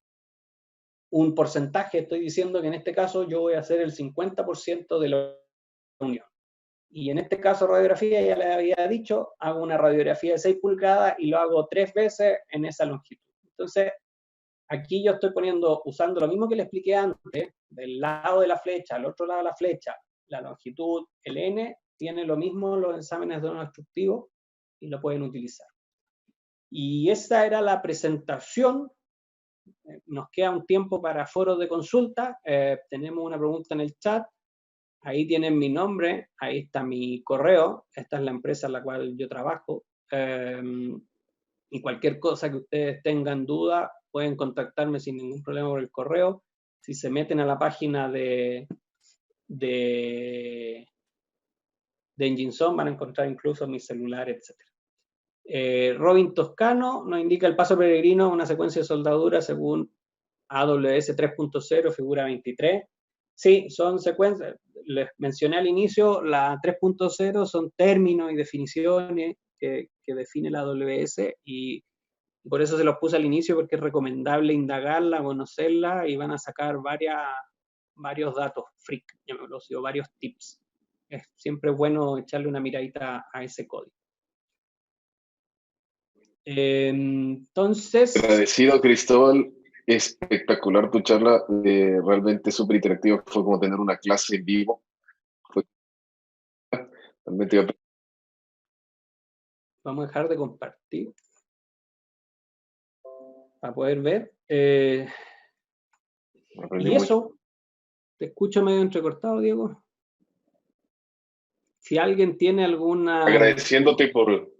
un porcentaje, estoy diciendo que en este caso yo voy a hacer el 50% de la unión. Y en este caso radiografía, ya les había dicho, hago una radiografía de 6 pulgadas y lo hago 3 veces en esa longitud. Entonces, aquí yo estoy usando lo mismo que le expliqué antes, del lado de la flecha, al otro lado de la flecha, la longitud, el N, tiene lo mismo los exámenes de obstructivo y lo pueden utilizar. Y esa era la presentación. Nos queda un tiempo para foros de consulta. Tenemos una pregunta en el chat. Ahí tienen mi nombre, ahí está mi correo. Esta es la empresa en la cual yo trabajo. Y cualquier cosa que ustedes tengan duda, pueden contactarme sin ningún problema por el correo. Si se meten a la página de Enginson, van a encontrar incluso mi celular, etc. Robin Toscano nos indica el paso peregrino, una secuencia de soldadura según AWS 3.0, figura 23. Sí, son secuencias, les mencioné al inicio, la 3.0 son términos y definiciones que define la AWS, y por eso se los puse al inicio, porque es recomendable indagarla, conocerla, y van a sacar varios datos freak, llamémoslo, o varios tips. Es siempre bueno echarle una miradita a ese código. Entonces... Agradecido, Cristóbal. Espectacular tu charla, realmente súper interactiva. Fue como tener una clase en vivo. Fue realmente... Vamos a dejar de compartir para poder ver. Y eso, te escucho medio entrecortado, Diego. Si alguien tiene alguna... Agradeciéndote por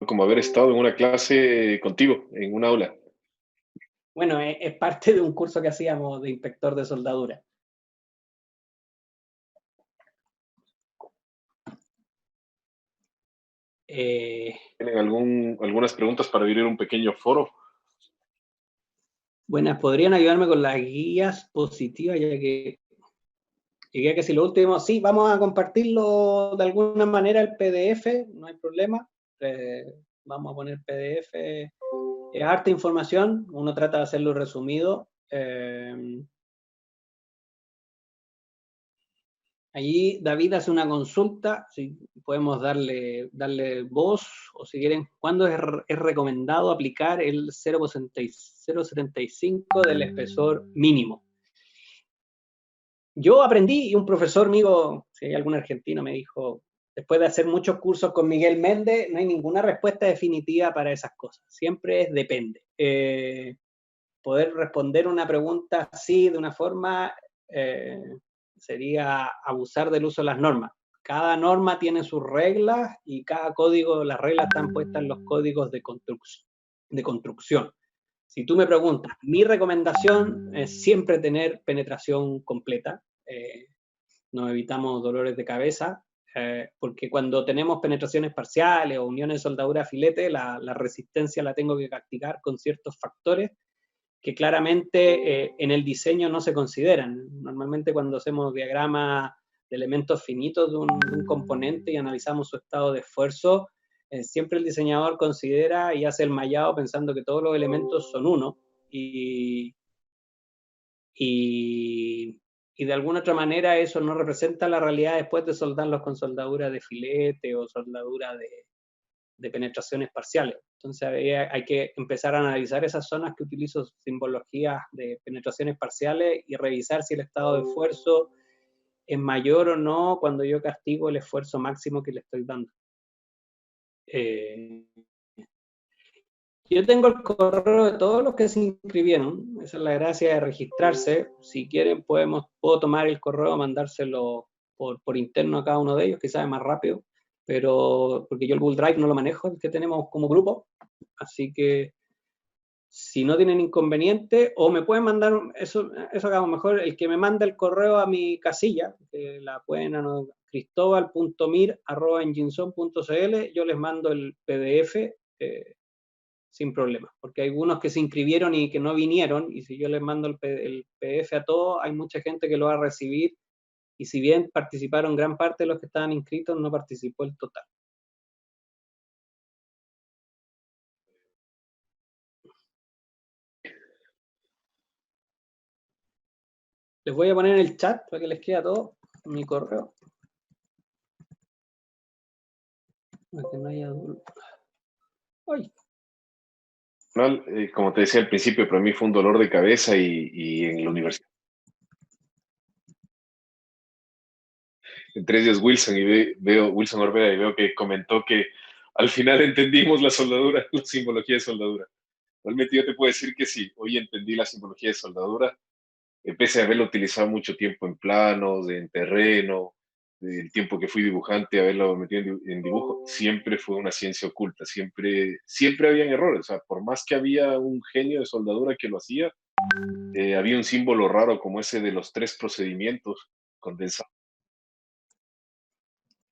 como haber estado en una clase contigo, en una aula. Bueno, es parte de un curso que hacíamos de inspector de soldadura. ¿Tienen algunas preguntas para abrir un pequeño foro? Buenas, ¿podrían ayudarme con las guías positivas? Ya que llegué a casi lo último. Sí, vamos a compartirlo de alguna manera el PDF, no hay problema. Vamos a poner PDF. Es harta información, uno trata de hacerlo resumido. Allí David hace una consulta, si podemos darle voz, o si quieren, ¿cuándo es recomendado aplicar el 0,75 del espesor mínimo? Yo aprendí, y un profesor mío, si hay algún argentino, me dijo, después de hacer muchos cursos con Miguel Méndez, no hay ninguna respuesta definitiva para esas cosas, siempre es depende. Poder responder una pregunta así, de una forma... sería abusar del uso de las normas. Cada norma tiene sus reglas y cada código, las reglas están puestas en los códigos de construcción. Si tú me preguntas, mi recomendación es siempre tener penetración completa. Nos evitamos dolores de cabeza, porque cuando tenemos penetraciones parciales o uniones de soldadura a filete, la resistencia la tengo que castigar con ciertos factores que claramente en el diseño no se consideran. Normalmente cuando hacemos diagramas de elementos finitos de un componente y analizamos su estado de esfuerzo, siempre el diseñador considera y hace el mallado pensando que todos los elementos son uno, y de alguna otra manera eso no representa la realidad después de soldarlos con soldadura de filete o soldadura de penetraciones parciales. Entonces hay que empezar a analizar esas zonas que utilizo simbologías de penetraciones parciales y revisar si el estado de esfuerzo es mayor o no cuando yo castigo el esfuerzo máximo que le estoy dando. Yo tengo el correo de todos los que se inscribieron. Esa es la gracia de registrarse. Si quieren puedo tomar el correo, mandárselo por interno a cada uno de ellos, quizás es más rápido, pero porque yo el Google Drive no lo manejo, el que tenemos como grupo. Así que si no tienen inconveniente, o me pueden mandar, eso hagamos mejor, el que me manda el correo a mi casilla, que la pueden anotar, cristobal.mir@enginson.cl, yo les mando el PDF sin problema, porque hay algunos que se inscribieron y que no vinieron, y si yo les mando el PDF a todos, hay mucha gente que lo va a recibir, y si bien participaron gran parte de los que estaban inscritos, no participó el total. Les voy a poner en el chat para que les quede a todos mi correo. Para que no haya duda. ¡Ay! Como te decía al principio, para mí fue un dolor de cabeza y en la universidad entre ellos Wilson, y veo Wilson Orbera, y veo que comentó que al final entendimos la soldadura, la simbología de soldadura. Realmente yo te puedo decir que sí, hoy entendí la simbología de soldadura, pese a haberlo utilizado mucho tiempo en planos, en terreno, el tiempo que fui dibujante, haberlo metido en dibujo, siempre fue una ciencia oculta, siempre habían errores, o sea, por más que había un genio de soldadura que lo hacía, había un símbolo raro como ese de los 3 procedimientos condensados,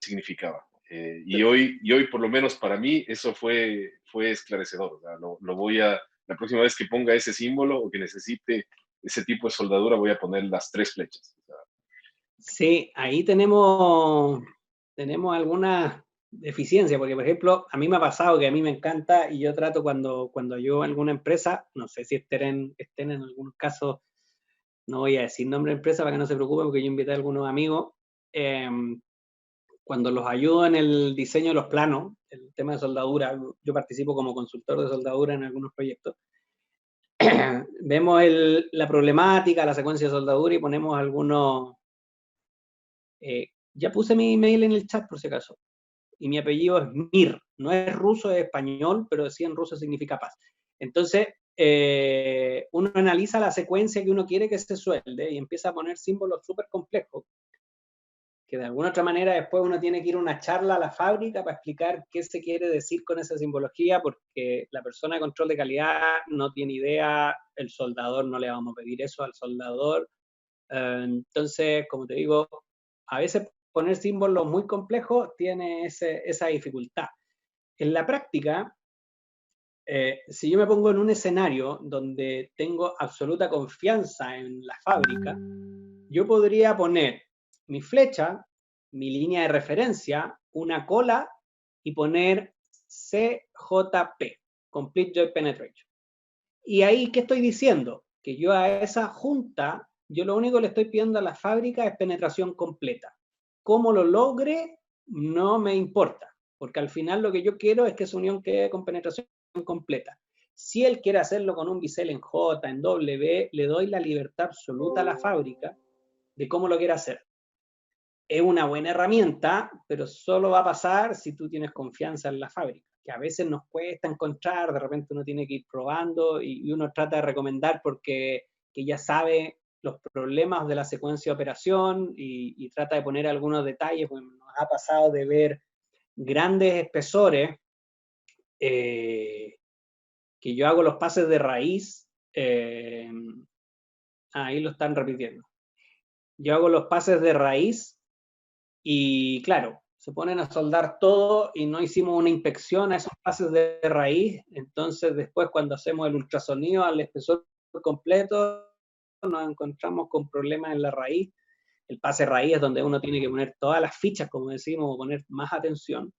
significaba. Y hoy, por lo menos para mí, eso fue esclarecedor. O sea, la próxima vez que ponga ese símbolo o que necesite ese tipo de soldadura, voy a poner las 3 flechas. O sea, Sí, ahí tenemos algunas deficiencias, porque por ejemplo, a mí me ha pasado que a mí me encanta y yo trato cuando yo alguna empresa, no sé si estén en algunos casos, no voy a decir nombre de empresa para que no se preocupen, porque yo invité a algunos amigos, cuando los ayudo en el diseño de los planos, el tema de soldadura, yo participo como consultor de soldadura en algunos proyectos, vemos la problemática, la secuencia de soldadura y ponemos algunos... ya puse mi email en el chat por si acaso. Y mi apellido es Mir. No es ruso, es español, pero sí en ruso significa paz. Entonces, uno analiza la secuencia que uno quiere que se suelde y empieza a poner símbolos súper complejos, que de alguna otra manera después uno tiene que ir a una charla a la fábrica para explicar qué se quiere decir con esa simbología, porque la persona de control de calidad no tiene idea, el soldador no le vamos a pedir eso al soldador. Entonces, como te digo, a veces poner símbolos muy complejos tiene esa dificultad. En la práctica, si yo me pongo en un escenario donde tengo absoluta confianza en la fábrica, yo podría poner mi flecha, mi línea de referencia, una cola y poner CJP, Complete Joint Penetration. Y ahí, ¿qué estoy diciendo? Que yo a esa junta, yo lo único que le estoy pidiendo a la fábrica es penetración completa. Cómo lo logre, no me importa, porque al final lo que yo quiero es que esa unión quede con penetración completa. Si él quiere hacerlo con un bisel en J, en W, le doy la libertad absoluta a la fábrica de cómo lo quiere hacer. Es una buena herramienta, pero solo va a pasar si tú tienes confianza en la fábrica, que a veces nos cuesta encontrar, de repente uno tiene que ir probando y uno trata de recomendar porque que ya sabe los problemas de la secuencia de operación y trata de poner algunos detalles, pues nos ha pasado de ver grandes espesores, que yo hago los pases de raíz, ahí lo están repitiendo, yo hago los pases de raíz y claro, se ponen a soldar todo y no hicimos una inspección a esos pases de raíz, entonces después cuando hacemos el ultrasonido al espesor completo nos encontramos con problemas en la raíz. El pase raíz es donde uno tiene que poner todas las fichas, como decimos, poner más atención,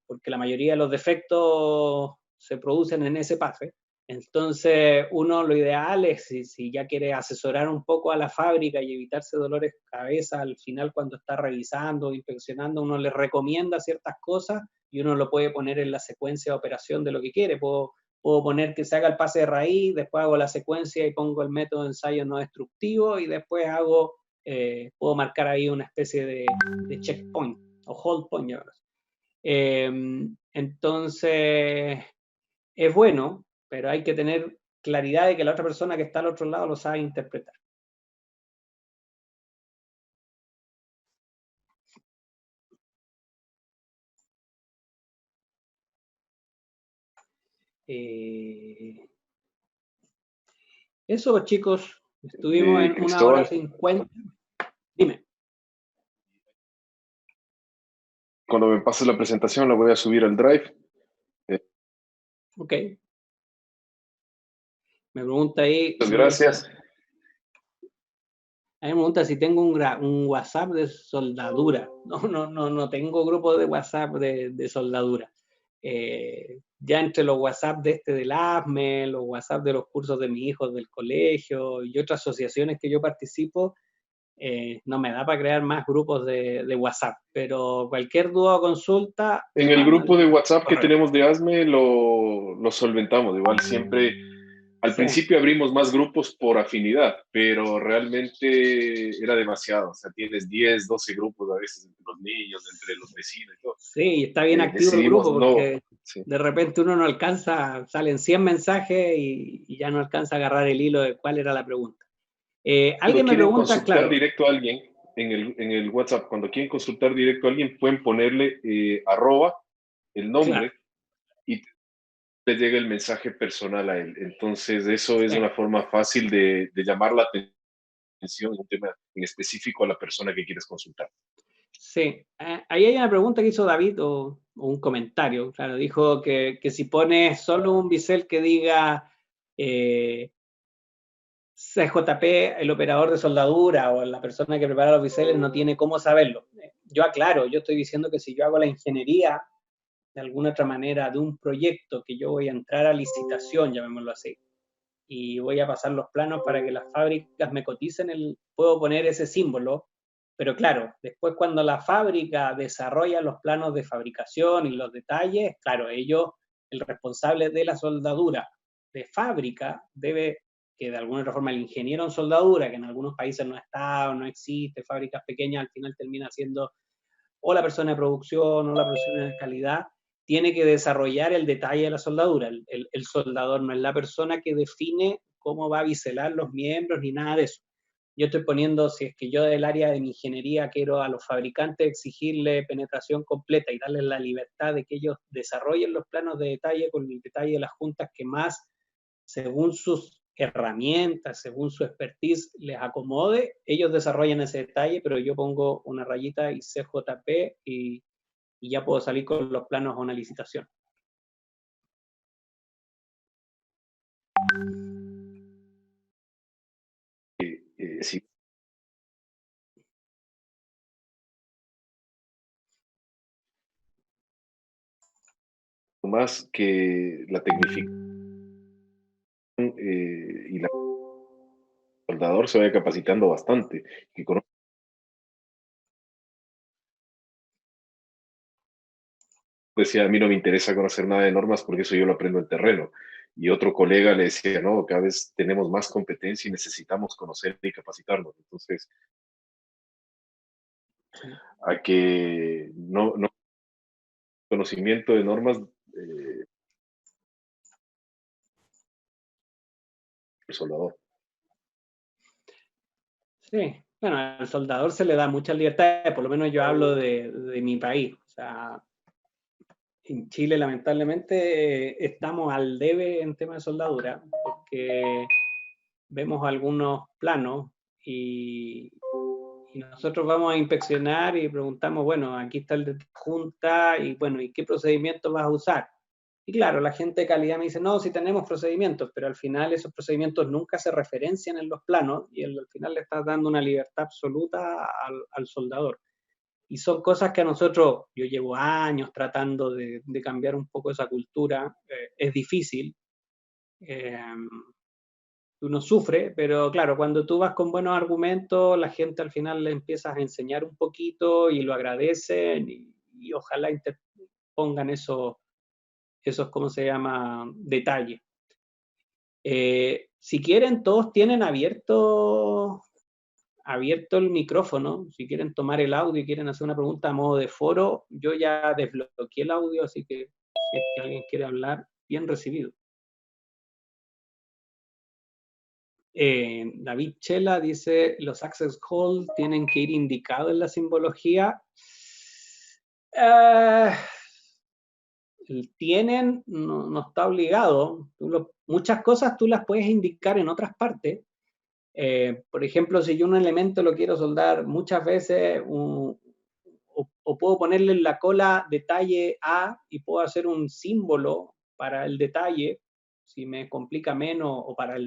porque la mayoría de los defectos se producen en ese pase. Entonces, uno lo ideal es, si ya quiere asesorar un poco a la fábrica y evitarse dolores de cabeza al final cuando está revisando, inspeccionando, uno le recomienda ciertas cosas y uno lo puede poner en la secuencia de operación de lo que quiere. Puedo poner que se haga el pase de raíz, después hago la secuencia y pongo el método de ensayo no destructivo y después puedo marcar ahí una especie de checkpoint o hold point. Entonces, es bueno, pero hay que tener claridad de que la otra persona que está al otro lado lo sabe interpretar. Eso, chicos, estuvimos en 1 hora 50. Dime. Cuando me pases la presentación, la voy a subir al Drive. Ok. Me pregunta ahí. Muchas gracias. A mí me pregunta si tengo un WhatsApp de soldadura. No tengo grupo de WhatsApp de soldadura. Ya entre los WhatsApp del ASME, los WhatsApp de los cursos de mis hijos del colegio y otras asociaciones que yo participo, no me da para crear más grupos de WhatsApp, pero cualquier duda o consulta... En el grupo de WhatsApp que tenemos de ASME lo solventamos. Igual siempre Al Sí, principio abrimos más grupos por afinidad, pero realmente era demasiado. O sea, tienes 10, 12 grupos a veces entre los niños, entre los vecinos y todo. sí, está bien activo el Decidimos grupo no. porque Sí. de repente uno no alcanza, salen 100 mensajes y ya no alcanza a agarrar el hilo de cuál era la pregunta. Cuando Alguien me quieren pregunta, consultar claro, directo a alguien en el WhatsApp, cuando quieren consultar directo a alguien, pueden ponerle arroba, el claro, nombre, y le llega el mensaje personal a él. Entonces, eso es sí, una forma fácil de llamar la atención en un tema en específico a la persona que quieres consultar. sí. Ahí hay una pregunta que hizo David o un comentario, claro, dijo que si pones solo un bisel que diga CJP, el operador de soldadura o la persona que prepara los biseles no tiene cómo saberlo. Yo aclaro, yo estoy diciendo que si yo hago la ingeniería de alguna otra manera de un proyecto que yo voy a entrar a licitación, llamémoslo así, y voy a pasar los planos para que las fábricas me coticen, puedo poner ese símbolo, pero claro, después cuando la fábrica desarrolla los planos de fabricación y los detalles, claro, ellos, el responsable de la soldadura de fábrica debe que de alguna otra forma el ingeniero en soldadura, que en algunos países no está o no existe, fábricas pequeñas, al final termina siendo o la persona de producción o la persona de calidad, tiene que desarrollar el detalle de la soldadura. El soldador no es la persona que define cómo va a biselar los miembros ni nada de eso. Yo estoy poniendo, si es que yo del área de mi ingeniería quiero a los fabricantes exigirle penetración completa y darles la libertad de que ellos desarrollen los planos de detalle con el detalle de las juntas que más, según sus herramientas, según su expertise les acomode, ellos desarrollan ese detalle, pero yo pongo una rayita y CJP y ya puedo salir con los planos a una licitación. Sí, más que la tecnificación y el soldador se vaya capacitando bastante, que decía, a mí no me interesa conocer nada de normas porque eso yo lo aprendo en terreno. Y otro colega le decía, no, cada vez tenemos más competencia y necesitamos conocer y capacitarnos. Entonces, Sí. a que no conocimiento de normas, el soldador. Sí, bueno, al soldador se le da mucha libertad, por lo menos yo hablo de mi país. O sea, en Chile lamentablemente estamos al debe en tema de soldadura, porque vemos algunos planos y, y nosotros vamos a inspeccionar y preguntamos, bueno, aquí está el de junta y bueno, ¿y qué procedimiento vas a usar? Y claro, la gente de calidad me dice, no, sí tenemos procedimientos, pero al final esos procedimientos nunca se referencian en los planos y al final le estás dando una libertad absoluta al soldador. Y son cosas que a nosotros, yo llevo años tratando de cambiar un poco esa cultura, es difícil, eh, uno sufre, pero claro, cuando tú vas con buenos argumentos, la gente al final le empiezas a enseñar un poquito y lo agradecen y ojalá pongan esos, ¿cómo se llama?, detalles. Si quieren, todos tienen abierto el micrófono, si quieren tomar el audio y quieren hacer una pregunta a modo de foro, yo ya desbloqueé el audio, así que si es que alguien quiere hablar, bien recibido. David Chela dice, los access call tienen que ir indicados en la simbología. Uh, tienen, no, no está obligado. Muchas cosas tú las puedes indicar en otras partes. Por ejemplo, si yo un elemento lo quiero soldar muchas veces, o puedo ponerle en la cola detalle A y puedo hacer un símbolo para el detalle, si me complica menos, o para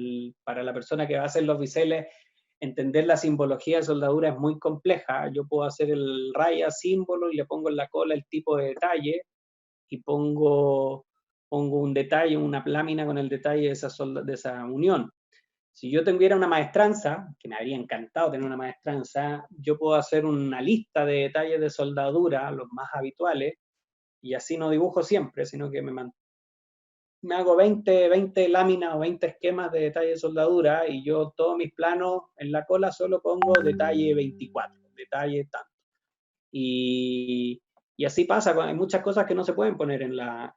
la persona que va a hacer los biseles, entender la simbología de soldadura es muy compleja. Yo puedo hacer el raya símbolo y le pongo en la cola el tipo de detalle y pongo un detalle, una lámina con el detalle de esa unión. Si yo tuviera una maestranza, que me habría encantado tener una maestranza, yo puedo hacer una lista de detalles de soldadura, los más habituales, y así no dibujo siempre, sino que me me hago 20 láminas o 20 esquemas de detalle de soldadura y yo todos mis planos en la cola solo pongo detalle 24, detalle tanto. Y así pasa, hay muchas cosas que no se pueden poner en la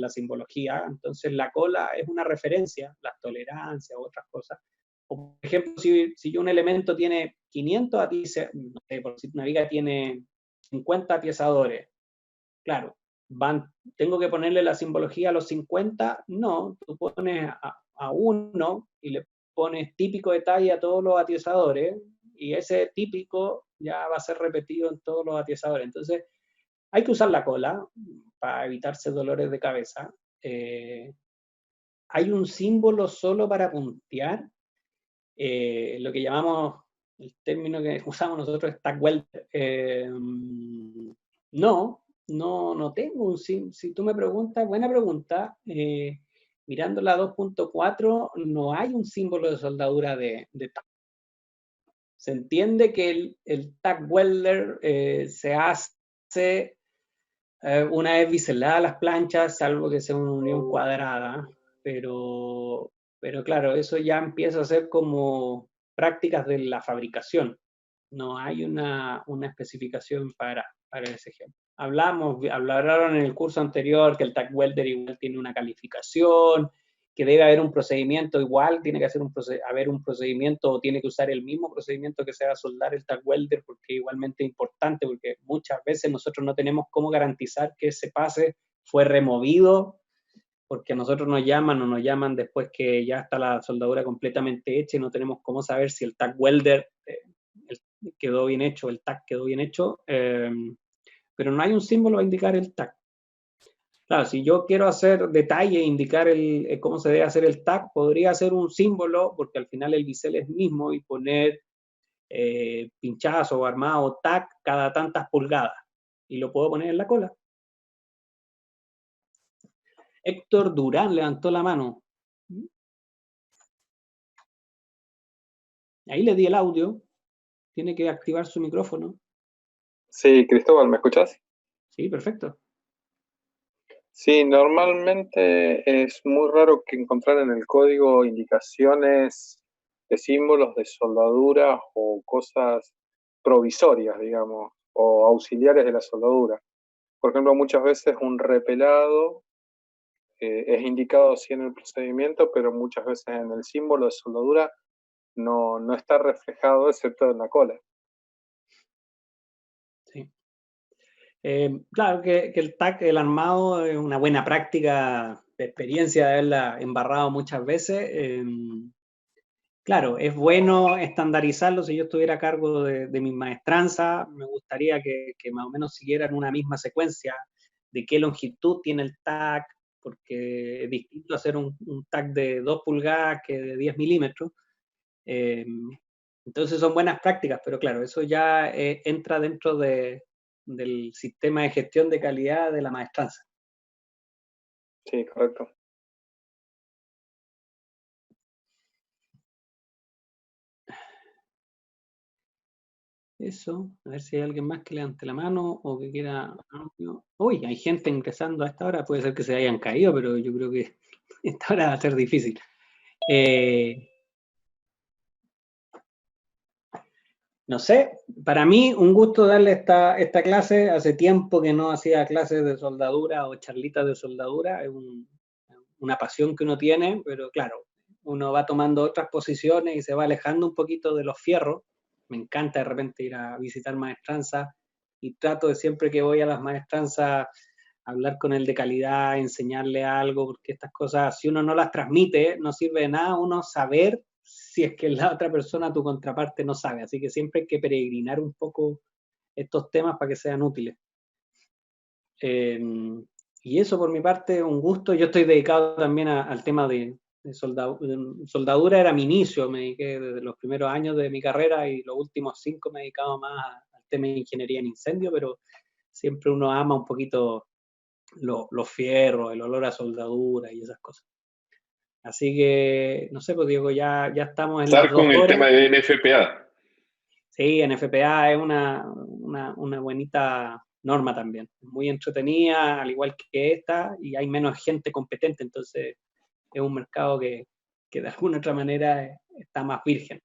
simbología, entonces la cola es una referencia, las tolerancias u otras cosas. O, por ejemplo, si yo un elemento tiene 500 atizadores, no sé, por decir una viga tiene 50 atizadores, claro, tengo que ponerle la simbología a los 50, no, tú pones a uno y le pones típico detalle a todos los atizadores, y ese típico ya va a ser repetido en todos los atizadores. Entonces, hay que usar la cola para evitarse dolores de cabeza. Hay un símbolo solo para puntear, lo que llamamos, el término que usamos nosotros es tag welder. No tengo un símbolo. Si tú me preguntas, buena pregunta, mirando la 2.4 no hay un símbolo de soldadura de tag. Se entiende que el tag welder se hace una vez biseladas las planchas, salvo que sea una unión cuadrada, pero claro, eso ya empieza a ser como prácticas de la fabricación. No hay una especificación para ese ejemplo. Hablaron en el curso anterior que el tag welder igual tiene una calificación, que debe haber un procedimiento igual, tiene que haber un procedimiento o tiene que usar el mismo procedimiento que se va a soldar el tag welder, porque es igualmente importante, porque muchas veces nosotros no tenemos cómo garantizar que ese pase fue removido, porque a nosotros nos llaman después que ya está la soldadura completamente hecha y no tenemos cómo saber si el tag welder quedó bien hecho, el tag quedó bien hecho, pero no hay un símbolo para indicar el tag. Claro, si yo quiero hacer detalle, indicar cómo se debe hacer el tag, podría hacer un símbolo, porque al final el bisel es mismo, y poner pinchazo o armado tag cada tantas pulgadas. Y lo puedo poner en la cola. Héctor Durán levantó la mano. Ahí le di el audio. Tiene que activar su micrófono. Sí, Cristóbal, ¿me escuchás? Sí, perfecto. Sí, normalmente es muy raro que encontrar en el código indicaciones de símbolos de soldadura o cosas provisorias, digamos, o auxiliares de la soldadura. Por ejemplo, muchas veces un repelado es indicado así en el procedimiento, pero muchas veces en el símbolo de soldadura no está reflejado, excepto en la cola. Sí. Claro que el tag, el armado, es una buena práctica de experiencia de haberla embarrado muchas veces. Claro, es bueno estandarizarlo. Si yo estuviera a cargo de mi maestranza, me gustaría que más o menos siguieran una misma secuencia de qué longitud tiene el tag, porque es distinto hacer un tag de 2 pulgadas que de 10 milímetros. Entonces son buenas prácticas, pero claro, eso ya entra dentro del sistema de gestión de calidad de la maestranza. Sí, correcto. Eso, a ver si hay alguien más que levante la mano o que quiera. Uy, hay gente ingresando a esta hora, puede ser que se hayan caído, pero yo creo que esta hora va a ser difícil. No sé, para mí un gusto darle esta clase. Hace tiempo que no hacía clases de soldadura o charlitas de soldadura, es una pasión que uno tiene, pero claro, uno va tomando otras posiciones y se va alejando un poquito de los fierros. Me encanta de repente ir a visitar maestranzas y trato de, siempre que voy a las maestranzas, hablar con el de calidad, enseñarle algo, porque estas cosas, si uno no las transmite, no sirve de nada uno saber si es que la otra persona, tu contraparte, no sabe. Así que siempre hay que peregrinar un poco estos temas para que sean útiles. Y eso por mi parte, un gusto. Yo estoy dedicado también al tema de soldadura, era mi inicio, me dediqué desde los primeros años de mi carrera y los últimos 5 me he dedicado más al tema de ingeniería en incendio, pero siempre uno ama un poquito los fierros, el olor a soldadura y esas cosas. Así que, no sé, pues Diego, ya estamos en las 2 con el horas. tema de NFPA. Sí, NFPA es una norma también. Muy entretenida, al igual que esta, y hay menos gente competente, entonces es un mercado que de alguna otra manera está más virgen.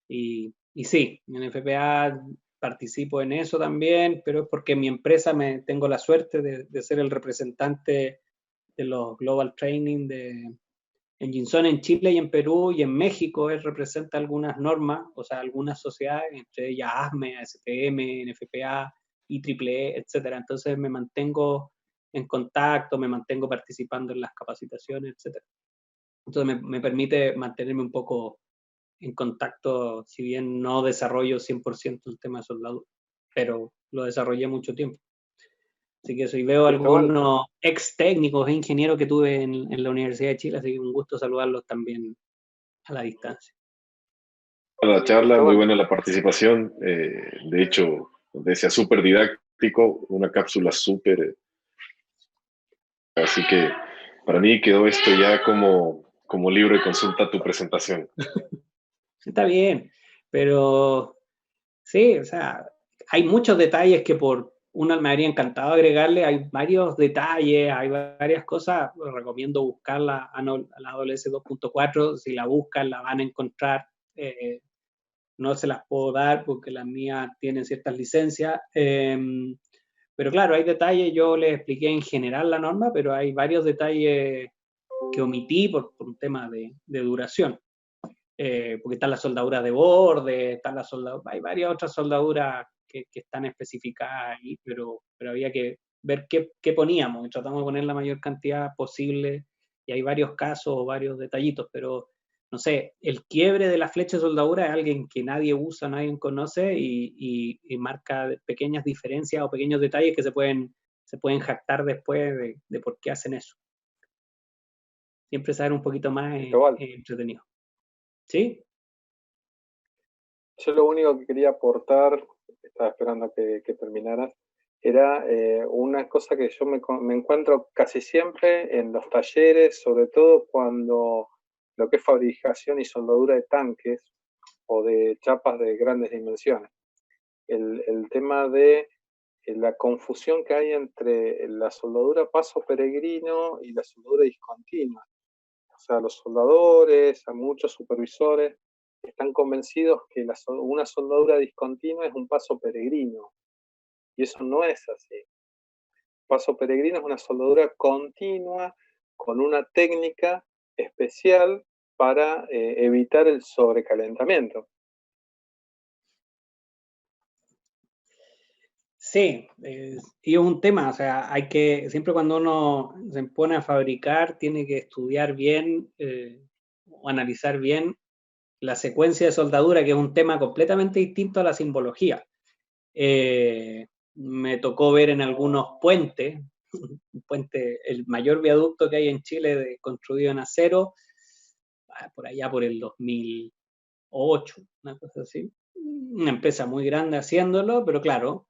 Y sí, en FPA participo en eso también, pero es porque en mi empresa tengo la suerte de ser el representante de los Global Training en Ginson en Chile y en Perú y en México. Él representa algunas normas, o sea, algunas sociedades, entre ellas ASME, ASTM, NFPA, IEEE, etcétera. Entonces me mantengo en contacto, me mantengo participando en las capacitaciones, etcétera. Entonces me permite mantenerme un poco en contacto, si bien no desarrollo 100% el tema de soldadura, pero lo desarrollé mucho tiempo. Así que eso, y veo algunos ex técnicos e ingenieros que tuve en la Universidad de Chile, así que un gusto saludarlos también a la distancia. La charla, muy buena la participación. De hecho, decía súper didáctico, una cápsula súper. Así que para mí quedó esto ya como libro de consulta tu presentación. Está bien, pero sí, o sea, hay muchos detalles que por uno me habría encantado agregarle, hay varios detalles, hay varias cosas, recomiendo buscarla a la AWS 2.4, si la buscan la van a encontrar, no se las puedo dar porque las mías tienen ciertas licencias, pero claro, hay detalles, yo les expliqué en general la norma, pero hay varios detalles que omití por un tema de duración. Porque están las soldaduras de borde, hay varias otras soldaduras que están especificadas ahí, pero había que ver qué poníamos, y tratamos de poner la mayor cantidad posible, y hay varios casos, varios detallitos, pero no sé, el quiebre de la flecha de soldadura es alguien que nadie usa, nadie conoce, y marca pequeñas diferencias o pequeños detalles que se pueden jactar después de por qué hacen eso. Siempre saber un poquito más es entretenido. ¿Sí? Yo lo único que quería aportar, estaba esperando que terminaras, era una cosa que yo me encuentro casi siempre en los talleres, sobre todo cuando lo que es fabricación y soldadura de tanques o de chapas de grandes dimensiones. El tema de la confusión que hay entre la soldadura paso peregrino y la soldadura discontinua. O sea, los soldadores, a muchos supervisores, están convencidos que una soldadura discontinua es un paso peregrino. Y eso no es así. Paso peregrino es una soldadura continua con una técnica especial para evitar el sobrecalentamiento. Sí, y es un tema, o sea, siempre cuando uno se pone a fabricar, tiene que estudiar bien o analizar bien la secuencia de soldadura, que es un tema completamente distinto a la simbología. Me tocó ver en algunos puentes, un puente, el mayor viaducto que hay en Chile construido en acero, por allá por el 2008, una cosa así. Una empresa muy grande haciéndolo, pero claro,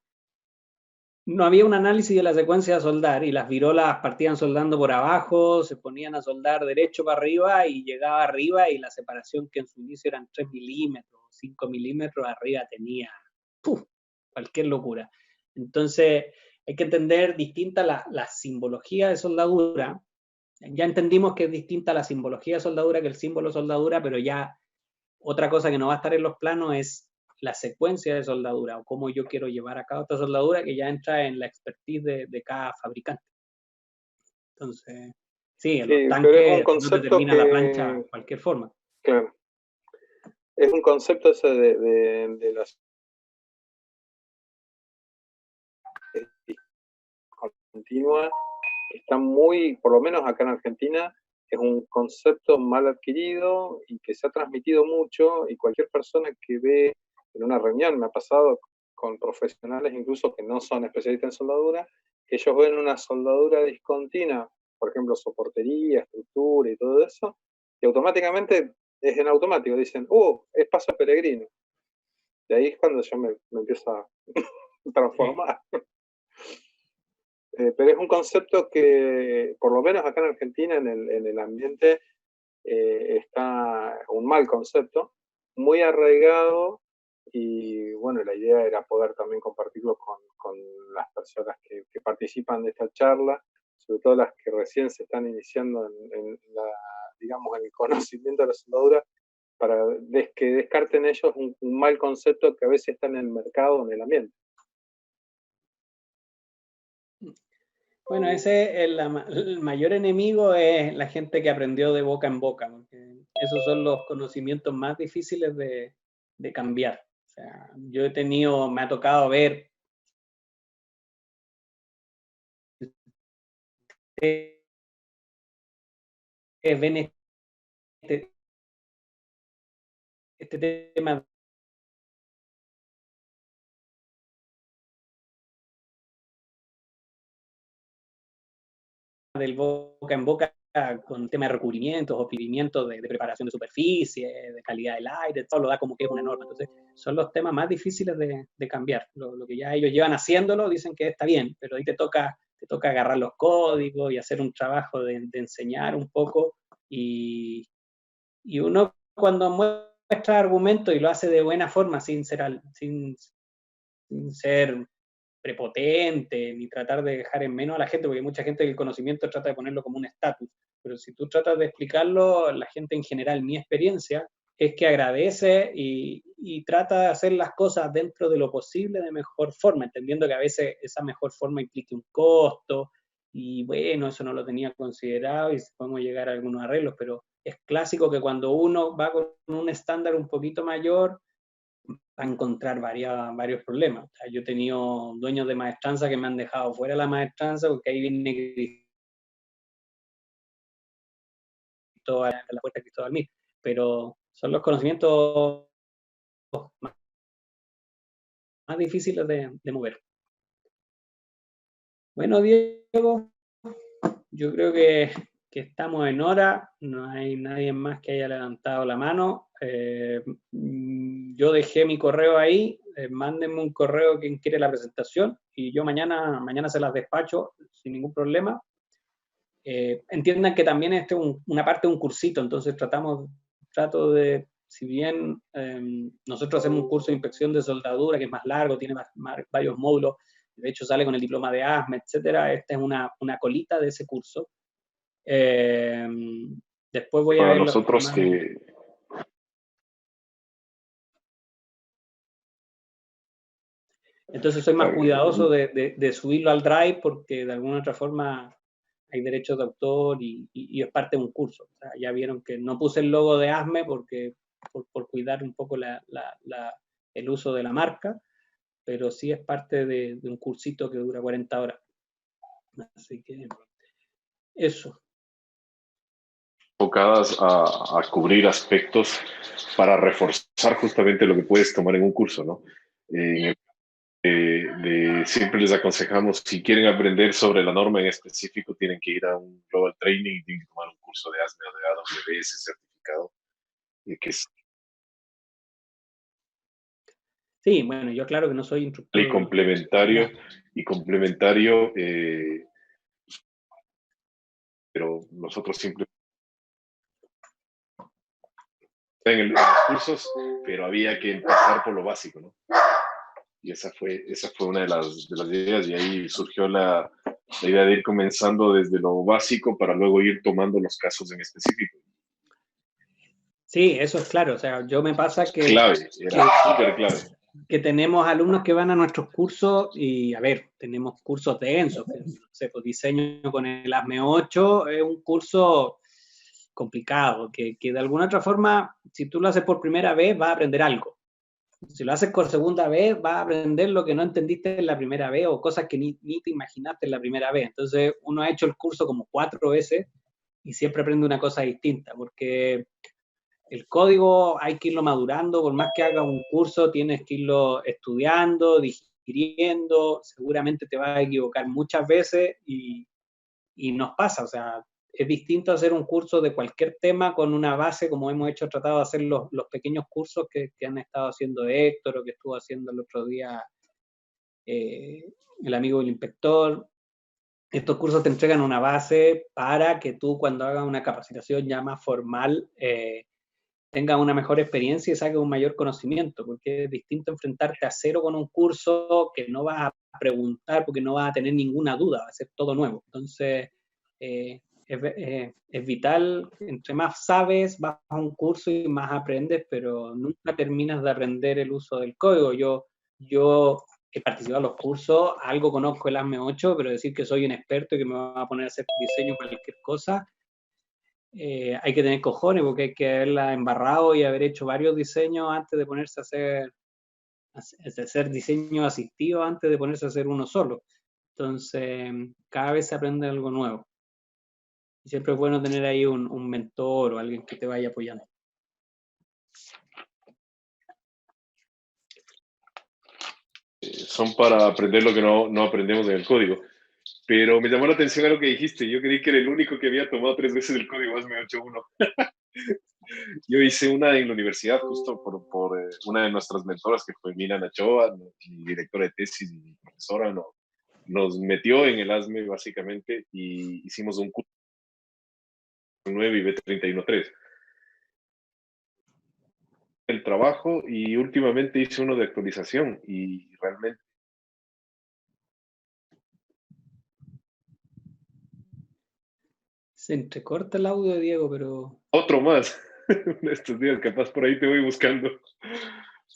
no había un análisis de la secuencia de soldar y las virolas partían soldando por abajo, se ponían a soldar derecho para arriba y llegaba arriba y la separación que en su inicio eran 3 milímetros, 5 milímetros, arriba tenía cualquier locura. Entonces hay que entender distinta la simbología de soldadura. Ya entendimos que es distinta la simbología de soldadura que el símbolo de soldadura, pero ya otra cosa que no va a estar en los planos es la secuencia de soldadura o cómo yo quiero llevar a cabo esta soldadura, que ya entra en la expertise de cada fabricante. Entonces, sí, en los tanques no te termina la plancha de cualquier forma. Claro. Es un concepto ese de la continua, está muy, por lo menos acá en Argentina, es un concepto mal adquirido y que se ha transmitido mucho, y cualquier persona que ve en una reunión, me ha pasado con profesionales incluso que no son especialistas en soldadura, que ellos ven una soldadura discontinua, por ejemplo, soportería, estructura y todo eso, y automáticamente es en automático, dicen, es paso peregrino. Y ahí es cuando yo me empiezo a transformar. Pero es un concepto que, por lo menos acá en Argentina, en el ambiente, está un mal concepto, muy arraigado y bueno, la idea era poder también compartirlo con las personas que participan de esta charla, sobre todo las que recién se están iniciando digamos, en el conocimiento de la soldadura, para que descarten ellos un mal concepto que a veces está en el mercado o en el ambiente. Bueno, ese es el mayor enemigo, es la gente que aprendió de boca en boca, porque esos son los conocimientos más difíciles de cambiar. O sea, me ha tocado ver ven este tema del boca en boca con tema de recubrimientos o pidimientos de preparación de superficie, de calidad del aire, todo lo da como que es una norma. Entonces, son los temas más difíciles de cambiar. Lo que ya ellos llevan haciéndolo, dicen que está bien, pero ahí te toca agarrar los códigos y hacer un trabajo de enseñar un poco. Y uno cuando muestra argumentos y lo hace de buena forma, sin ser prepotente, ni tratar de dejar en menos a la gente, porque mucha gente del conocimiento trata de ponerlo como un estatus, pero si tú tratas de explicarlo, la gente en general, mi experiencia, es que agradece y trata de hacer las cosas dentro de lo posible de mejor forma, entendiendo que a veces esa mejor forma implica un costo, y bueno, eso no lo tenía considerado y podemos llegar a algunos arreglos, pero es clásico que cuando uno va con un estándar un poquito mayor, va a encontrar varios problemas. O sea, yo he tenido dueños de maestranza que me han dejado fuera de la maestranza porque ahí viene Cristóbal, a la puerta de Cristóbal Mir. Pero son los conocimientos más difíciles de mover. Bueno, Diego, yo creo que estamos en hora, no hay nadie más que haya levantado la mano. Yo dejé mi correo ahí, mándenme un correo quien quiere la presentación y yo mañana se las despacho sin ningún problema. Entiendan que también este es una parte de un cursito, entonces trato de, si bien nosotros hacemos un curso de inspección de soldadura que es más largo, tiene varios módulos, de hecho sale con el diploma de ASME, etcétera, esta es una colita de ese curso. Después voy a Para ver nosotros que... Entonces soy más cuidadoso de subirlo al Drive porque de alguna otra forma hay derechos de autor y es parte de un curso. O sea, ya vieron que no puse el logo de ASME porque por cuidar un poco el uso de la marca, pero sí es parte de un cursito que dura 40 horas. Así que eso. Enfocadas a cubrir aspectos para reforzar justamente lo que puedes tomar en un curso, ¿no? Siempre les aconsejamos, si quieren aprender sobre la norma en específico, tienen que ir a un Global Training y tienen que tomar un curso de ASME o de AWS certificado. Que es Sí, bueno, yo claro que no soy instructor. Y complementario, pero nosotros simplemente en los cursos, pero había que empezar por lo básico, ¿no? Y esa fue una de las ideas, y ahí surgió la idea de ir comenzando desde lo básico para luego ir tomando los casos en específico. Sí, eso es claro. O sea, yo me pasa que... Clave, era súper clave. Que tenemos alumnos que van a nuestros cursos y, a ver, tenemos cursos densos. No sé, pues diseño con el ASME 8 es un curso complicado, que de alguna otra forma, si tú lo haces por primera vez, vas a aprender algo. Si lo haces por segunda vez, vas a aprender lo que no entendiste en la primera vez o cosas que ni te imaginaste en la primera vez. Entonces, uno ha hecho el curso como 4 veces y siempre aprende una cosa distinta, porque el código hay que irlo madurando, por más que hagas un curso, tienes que irlo estudiando, digiriendo, seguramente te vas a equivocar muchas veces y nos pasa, o sea, es distinto hacer un curso de cualquier tema con una base, como hemos tratado de hacer los pequeños cursos que han estado haciendo Héctor o que estuvo haciendo el otro día el amigo del inspector. Estos cursos te entregan una base para que tú cuando hagas una capacitación ya más formal, tengas una mejor experiencia y saques un mayor conocimiento, porque es distinto enfrentarte a cero con un curso que no vas a preguntar porque no vas a tener ninguna duda, va a ser todo nuevo. Entonces, es vital, entre más sabes, vas a un curso y más aprendes, pero nunca terminas de aprender el uso del código. Yo he participado en los cursos, algo conozco el ASME 8, pero decir que soy un experto y que me voy a poner a hacer diseño para cualquier cosa, hay que tener cojones porque hay que haberla embarrado y haber hecho varios diseños antes de ponerse a hacer diseños asistidos antes de ponerse a hacer uno solo. Entonces, cada vez se aprende algo nuevo. Y siempre es bueno tener ahí un mentor o alguien que te vaya apoyando. Son para aprender lo que no aprendemos en el código. Pero me llamó la atención algo que dijiste. Yo creí que era el único que había tomado 3 veces el código ASME 8.1. Yo hice una en la universidad justo por una de nuestras mentoras, que fue Mina Nachoa, mi directora de tesis y profesora, nos metió en el ASME básicamente y hicimos un curso 9 y B31.3. El trabajo y últimamente hice uno de actualización y realmente... Se entrecorta el audio de Diego, pero... Otro más. Estos días capaz por ahí te voy buscando.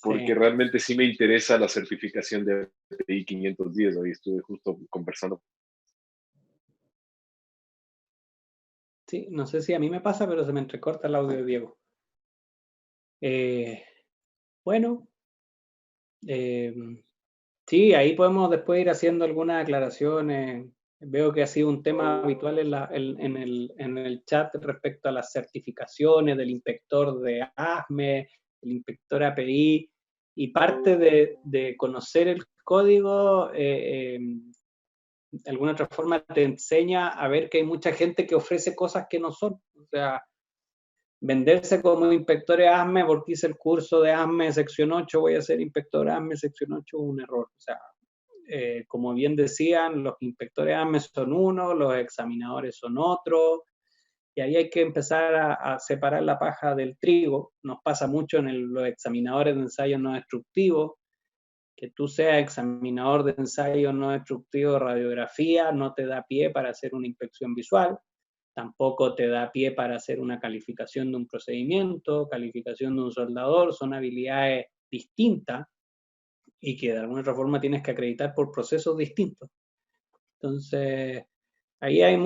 Porque sí. realmente sí me interesa la certificación de API 510. Hoy estuve justo conversando. Sí, no sé si a mí me pasa, pero se me entrecorta el audio de Diego. Bueno, sí, ahí podemos después ir haciendo algunas aclaraciones. Veo que ha sido un tema habitual en el chat respecto a las certificaciones del inspector de ASME, el inspector API, y parte de conocer el código, de alguna otra forma te enseña a ver que hay mucha gente que ofrece cosas que no son. O sea, venderse como inspectores ASME porque hice el curso de ASME sección 8, voy a ser inspector ASME sección 8, un error. O sea, como bien decían, los inspectores ASME son uno, los examinadores son otro, y ahí hay que empezar a separar la paja del trigo. Nos pasa mucho en los examinadores de ensayos no destructivos, que tú seas examinador de ensayos no destructivos de radiografía no te da pie para hacer una inspección visual, tampoco te da pie para hacer una calificación de un procedimiento, calificación de un soldador, son habilidades distintas y que de alguna otra forma tienes que acreditar por procesos distintos. Entonces, ahí hay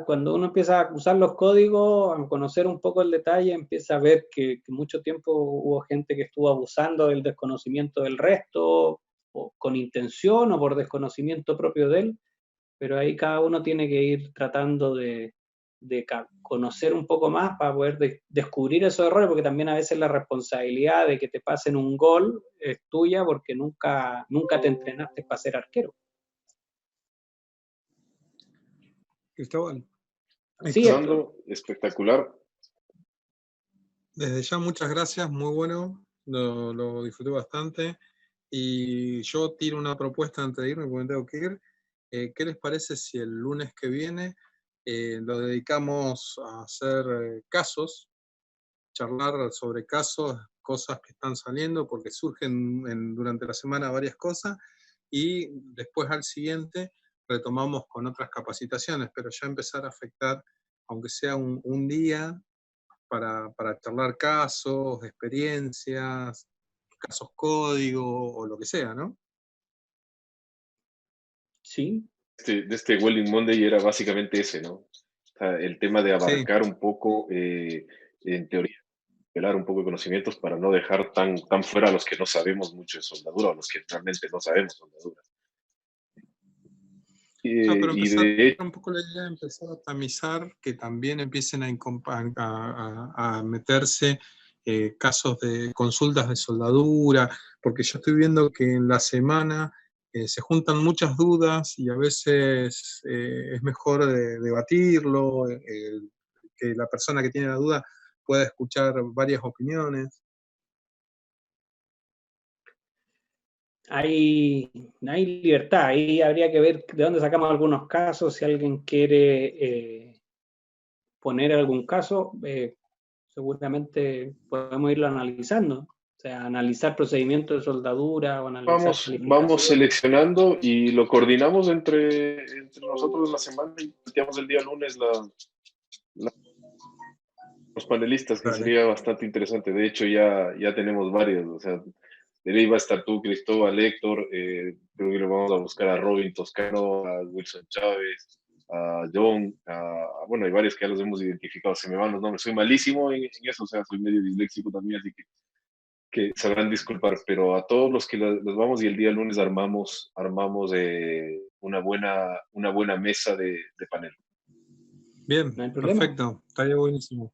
cuando uno empieza a usar los códigos, a conocer un poco el detalle, empieza a ver que mucho tiempo hubo gente que estuvo abusando del desconocimiento del resto, o con intención o por desconocimiento propio de él, pero ahí cada uno tiene que ir tratando de conocer un poco más para poder descubrir esos errores, porque también a veces la responsabilidad de que te pasen un gol es tuya porque nunca te entrenaste para ser arquero. Cristóbal. Sí, espectacular. Desde ya muchas gracias, muy bueno, lo disfruté bastante. Y yo tiro una propuesta antes de irme, porque me tengo que ir. ¿Qué les parece si el lunes que viene lo dedicamos a hacer casos, charlar sobre casos, cosas que están saliendo, porque surgen durante la semana varias cosas, y después al siguiente retomamos con otras capacitaciones, pero ya empezar a afectar, aunque sea un día, para charlar casos, experiencias, casos código o lo que sea, ¿no? Sí. De este Welding Monday era básicamente ese, ¿no? O sea, el tema de abarcar un poco, en teoría, pelar un poco de conocimientos para no dejar tan fuera a los que no sabemos mucho de soldadura, o a los que realmente no sabemos soldadura. Pero Y empezar de un poco la idea de empezar a tamizar, que también empiecen a meterse casos de consultas de soldadura, porque yo estoy viendo que en la semana se juntan muchas dudas y a veces es mejor debatirlo, que la persona que tiene la duda pueda escuchar varias opiniones. Hay libertad, ahí habría que ver de dónde sacamos algunos casos, si alguien quiere poner algún caso, seguramente podemos irlo analizando. O sea, analizar procedimientos de soldadura o analizar Vamos calificaciones. seleccionando y lo coordinamos entre nosotros la semana y planteamos el día lunes los panelistas, que Dale. sería bastante interesante. De hecho, ya tenemos varios. O sea, de ahí va a estar tú, Cristóbal, Héctor. Creo que lo vamos a buscar a Robin Toscano, a Wilson Chávez, a John. Bueno, hay varios que ya los hemos identificado. Se me van los nombres. Soy malísimo en eso. O sea, soy medio disléxico también, así que sabrán disculpar. Pero a todos los que los vamos y el día lunes armamos una buena mesa de panel. Bien, No hay problema. perfecto. Estaría buenísimo.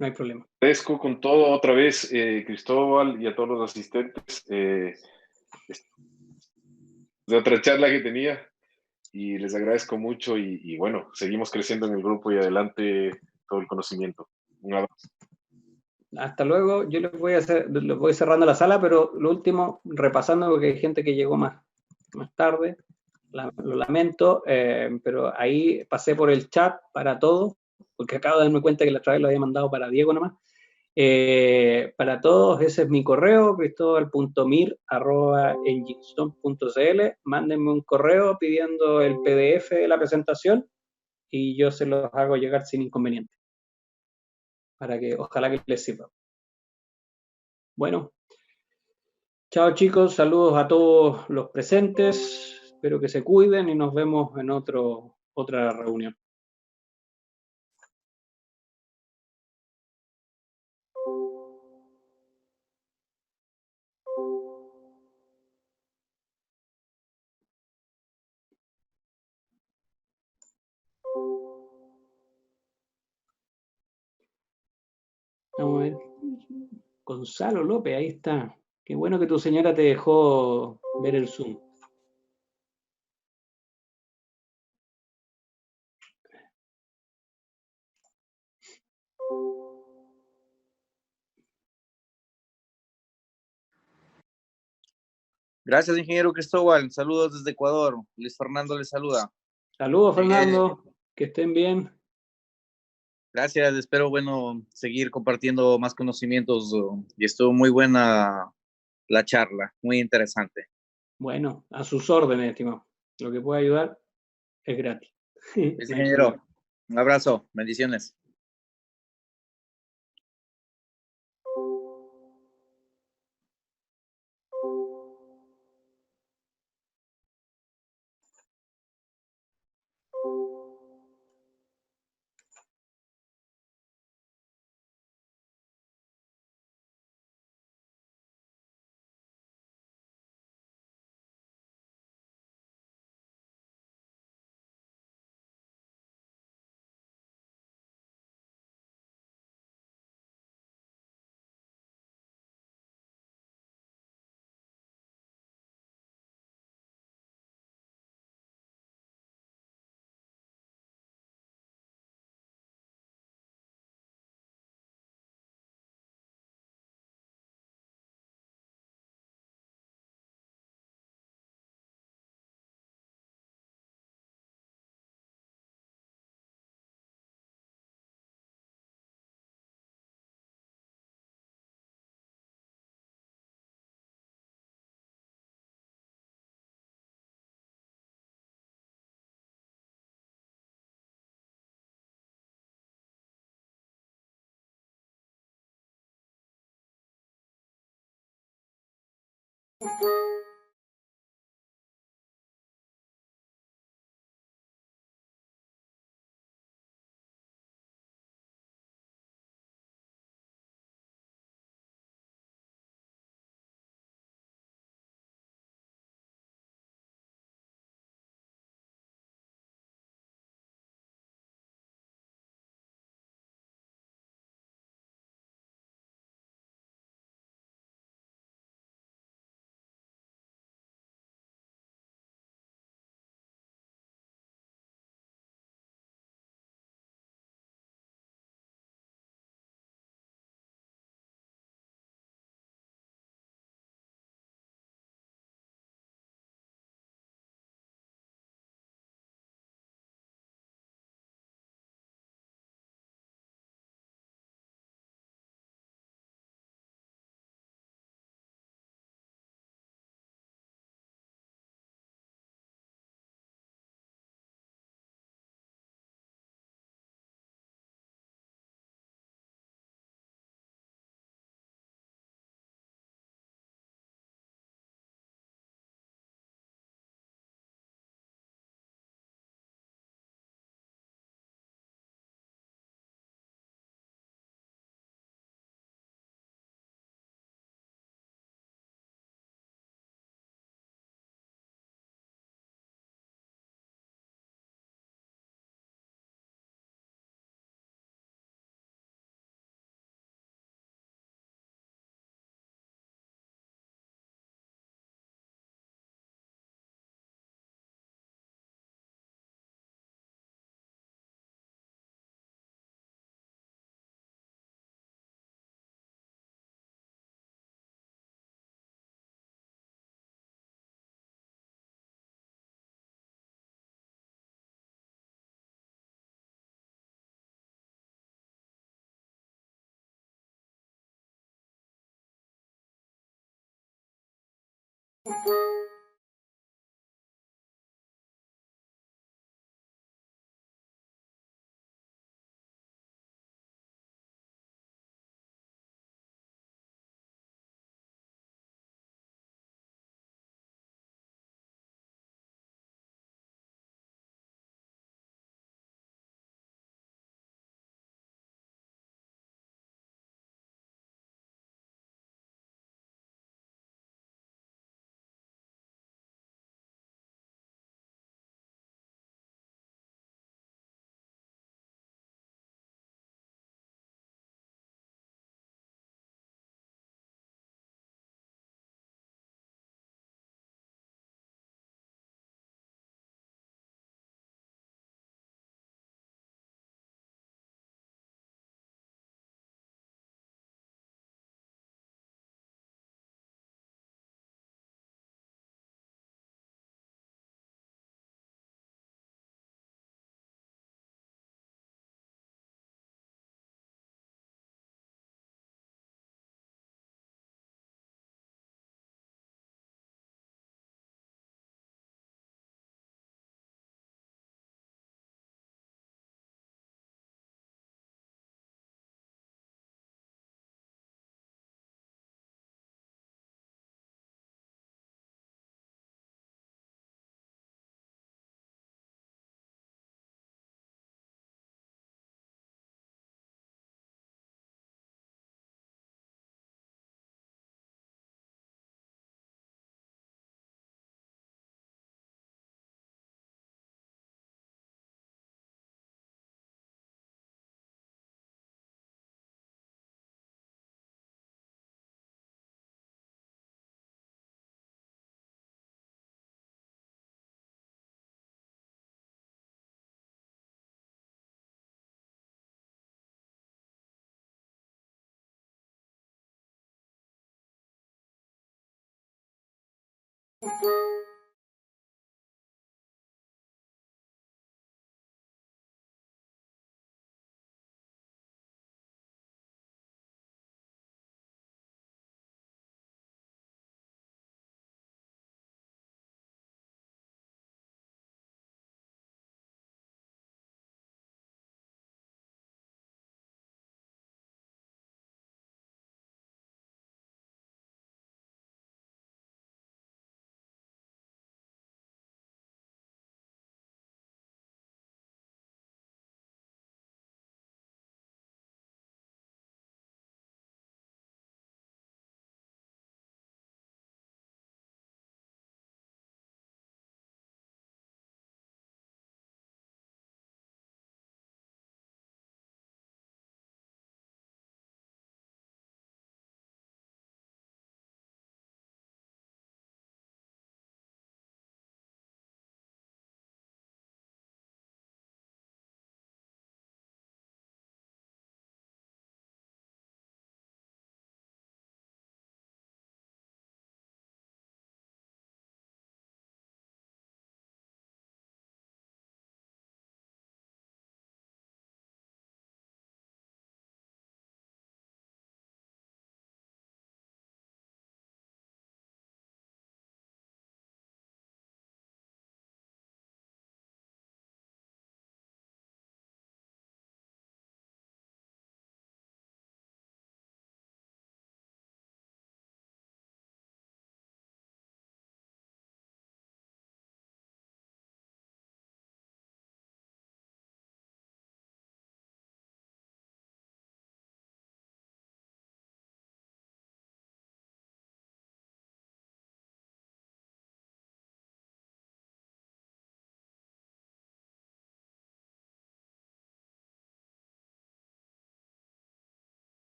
No hay problema. Agradezco con todo otra vez, Cristóbal, y a todos los asistentes de otra charla que tenía, y les agradezco mucho y bueno, seguimos creciendo en el grupo y adelante todo el conocimiento. Un abrazo. Hasta luego. Yo les voy cerrando la sala, pero lo último, repasando, porque hay gente que llegó más tarde, lo lamento, pero ahí pasé por el chat para todos, porque acabo de darme cuenta que la otra vez lo había mandado para Diego nomás. Para todos, ese es mi correo, cristobal.mir@enginstone.cl. Mándenme un correo pidiendo el PDF de la presentación y yo se los hago llegar sin inconveniente, para que ojalá que les sirva. Bueno, chao chicos, saludos a todos los presentes, espero que se cuiden y nos vemos en otra reunión. Vamos a ver. Gonzalo López, ahí está. Qué bueno que tu señora te dejó ver el Zoom. Gracias, ingeniero Cristóbal. Saludos desde Ecuador. Luis Fernando les saluda. Saludos, Fernando. Que estén bien. Gracias. Espero, seguir compartiendo más conocimientos y estuvo muy buena la charla, muy interesante. Bueno, a sus órdenes, estimado. Lo que pueda ayudar es gratis. Pues, No hay ingeniero, problema. un abrazo. Bendiciones.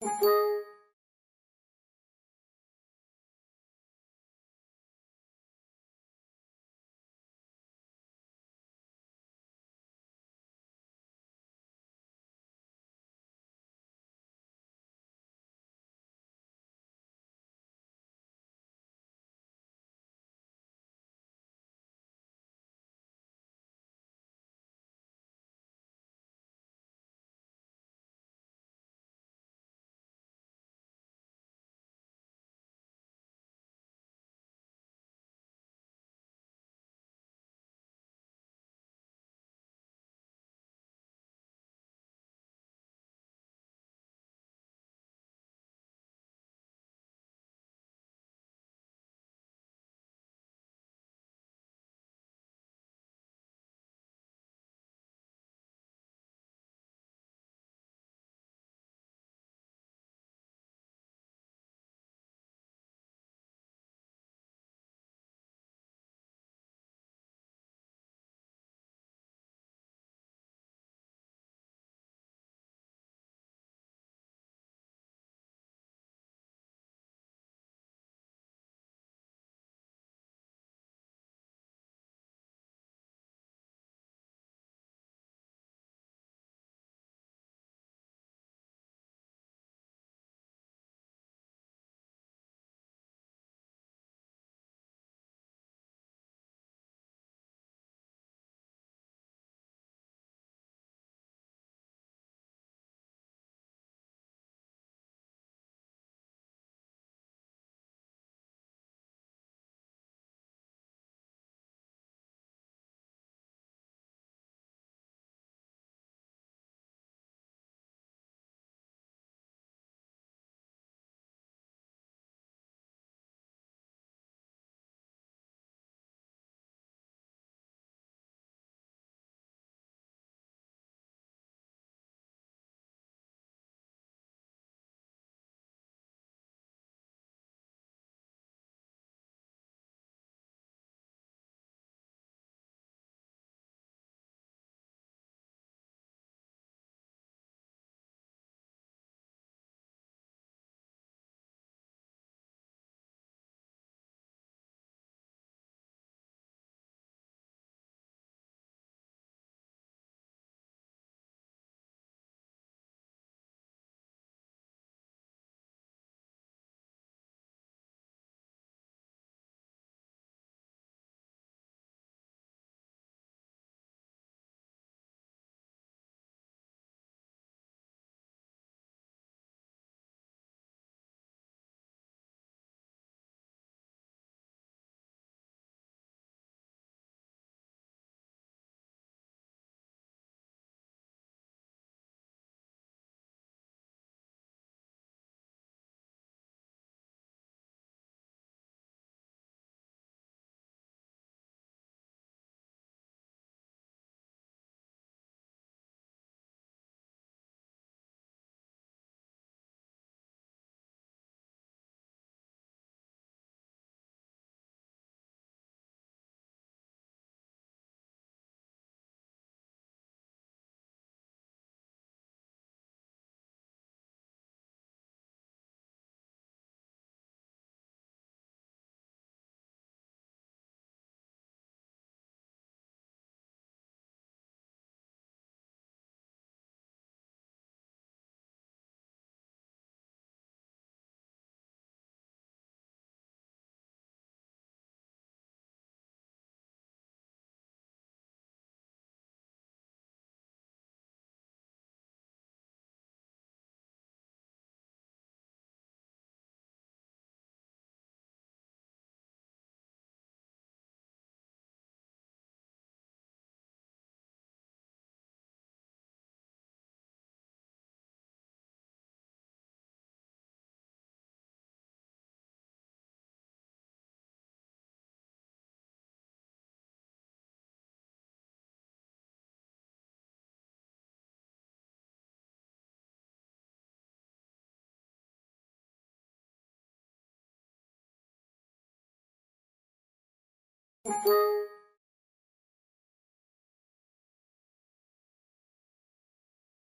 Thank you.